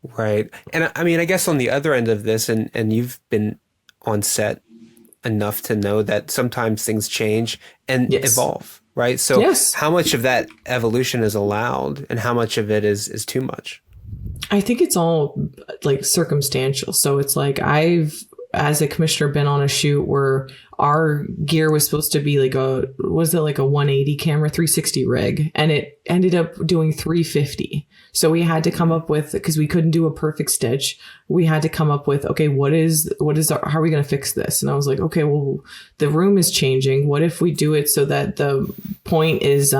Right. And I mean, I guess on the other end of this, and you've been on set enough to know that sometimes things change and evolve, right? So how much of that evolution is allowed and how much of it is too much? I think it's all like circumstantial. So it's like I've, as a commissioner, been on a shoot where our gear was supposed to be like a 180 camera 360 rig, and it ended up doing 350. So we had to come up with, because we couldn't do a perfect stitch, we had to come up with, okay, how are we going to fix this? And I was like, okay, well, the room is changing. What if we do it so that the point is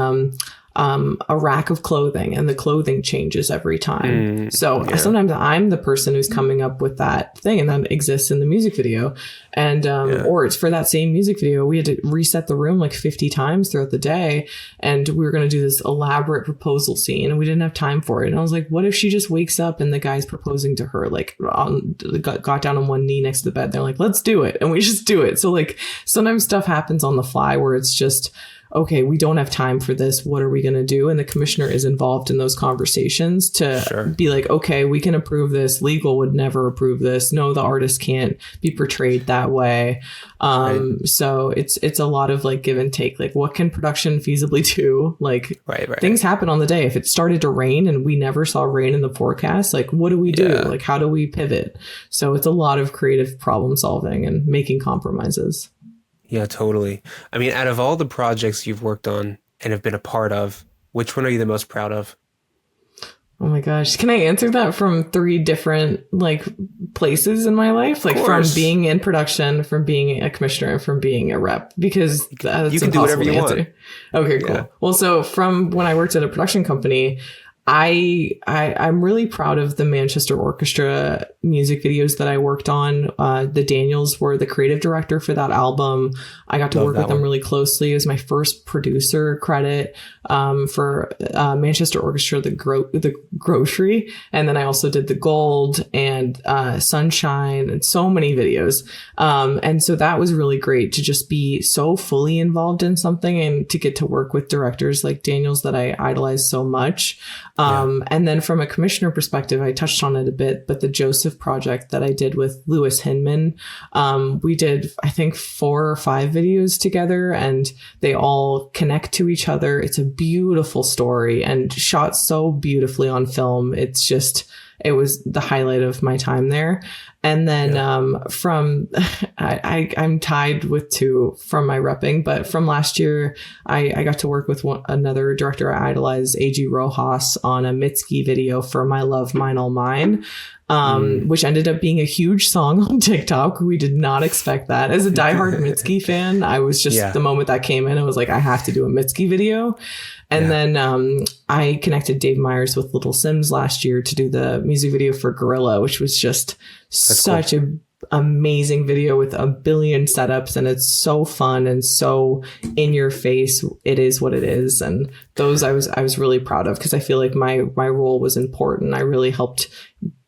a rack of clothing and the clothing changes every time. Sometimes I'm the person who's coming up with that thing, and that exists in the music video. And, or it's for that same music video, we had to reset the room like 50 times throughout the day. And we were going to do this elaborate proposal scene and we didn't have time for it. And I was like, what if she just wakes up and the guy's proposing to her, like got down on one knee next to the bed. They're like, let's do it. And we just do it. So like sometimes stuff happens on the fly where it's just, okay, we don't have time for this. What are we going to do? And the commissioner is involved in those conversations to be like, okay, we can approve this. Legal would never approve this. No, the artist can't be portrayed that way. So it's a lot of like give and take. Like, what can production feasibly do? Like things happen on the day. If it started to rain and we never saw rain in the forecast, like what do we do? Like, how do we pivot? So it's a lot of creative problem solving and making compromises. Yeah, totally. I mean, out of all the projects you've worked on, and have been a part of, which one are you the most proud of? Oh my gosh. Can I answer that from 3 different like places in my life? Like from being in production, from being a commissioner, and from being a rep? Because that's you can do whatever you want. Okay, cool. Yeah. Well, so from when I worked at a production company, I'm really proud of the Manchester Orchestra music videos that I worked on. The Daniels were the creative director for that album. I got to work with them really closely. It was my first producer credit for Manchester Orchestra, the Grocery. And then I also did The Gold and Sunshine and so many videos. And so that was really great to just be so fully involved in something and to get to work with directors like Daniels that I idolize so much. And then from a commissioner perspective, I touched on it a bit, but the Joseph project that I did with Lewis Hinman, we did, I think 4 or 5 videos together and they all connect to each other. It's a beautiful story and shot so beautifully on film. It was the highlight of my time there. And then I'm tied with 2 from my repping, but from last year, I got to work with another director I idolize, A.G. Rojas, on a Mitski video for My Love, Mine, All Mine, which ended up being a huge song on TikTok. We did not expect that. As a diehard Mitski fan, I was just, the moment that came in, I was like, I have to do a Mitski video. And then I connected Dave Meyers with Little Sims last year to do the music video for Gorilla, which was just such an amazing video with a billion setups. And it's so fun and so in your face. It is what it is. And those I was really proud of because I feel like my role was important. I really helped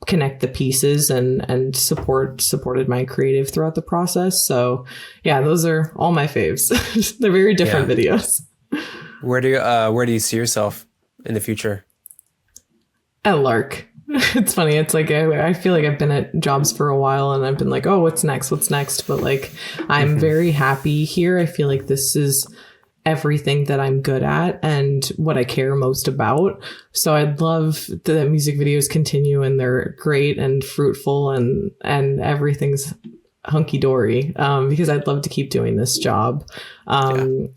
connect the pieces and supported my creative throughout the process. So yeah, those are all my faves. They're very different videos. Where do you see yourself in the future? At Lark. It's funny. It's like I feel like I've been at jobs for a while and I've been like, oh, what's next? But like, I'm very happy here. I feel like this is everything that I'm good at and what I care most about. So I'd love that music videos continue and they're great and fruitful and everything's hunky dory, because I'd love to keep doing this job. I'm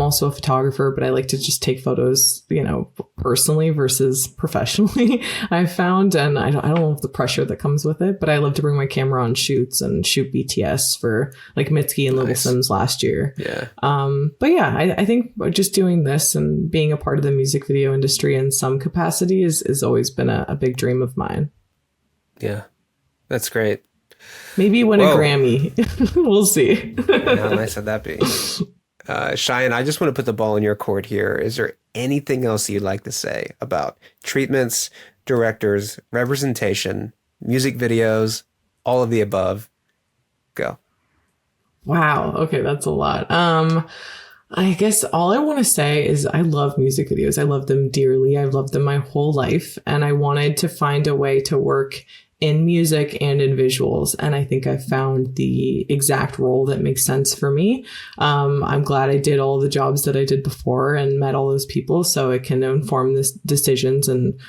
also a photographer, but I like to just take photos, personally versus professionally. I've found, and I don't love the pressure that comes with it, but I love to bring my camera on shoots and shoot BTS for like Mitski and Little Sims last year. But yeah, I think just doing this and being a part of the music video industry in some capacity is always been a big dream of mine. Yeah, that's great. Maybe win a Grammy. We'll see. How nice would that be? Cheyenne, I just want to put the ball in your court here. Is there anything else you'd like to say about treatments, directors, representation, music videos, all of the above? Go. Wow. Okay, that's a lot. I guess all I want to say is I love music videos. I love them dearly. I've loved them my whole life. And I wanted to find a way to work in music and in visuals. And I think I found the exact role that makes sense for me. I'm glad I did all the jobs that I did before and met all those people so it can inform this decisions and,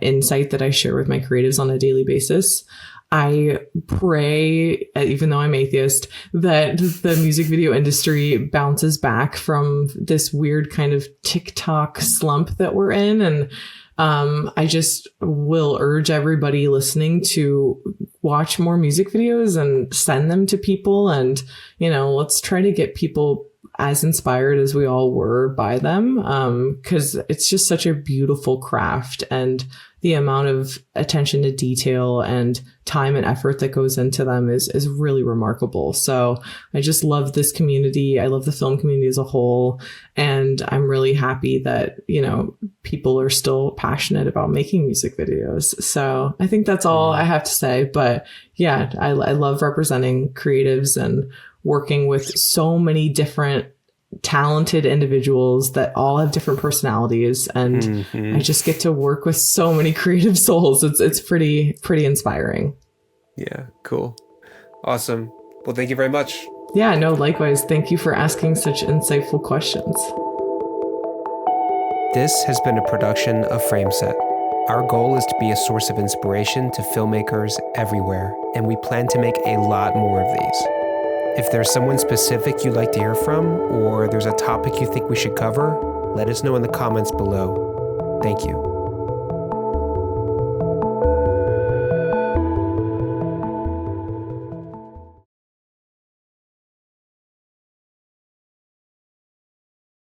insight that I share with my creatives on a daily basis. I pray, even though I'm atheist, that the music video industry bounces back from this weird kind of TikTok slump that we're in. And I just will urge everybody listening to watch more music videos and send them to people. And, let's try to get people as inspired as we all were by them. 'Cause it's just such a beautiful craft and the amount of attention to detail and time and effort that goes into them is really remarkable. So I just love this community. I love the film community as a whole. And I'm really happy that, people are still passionate about making music videos. So I think that's all I have to say. But yeah, I love representing creatives and working with so many different talented individuals that all have different personalities, and I just get to work with so many creative souls. It's pretty inspiring. Yeah, cool. Awesome. Well, thank you very much. Yeah, no, likewise. Thank you for asking such insightful questions. This has been a production of Frameset. Our goal is to be a source of inspiration to filmmakers everywhere, and we plan to make a lot more of these. If there's someone specific you'd like to hear from, or there's a topic you think we should cover, let us know in the comments below. Thank you.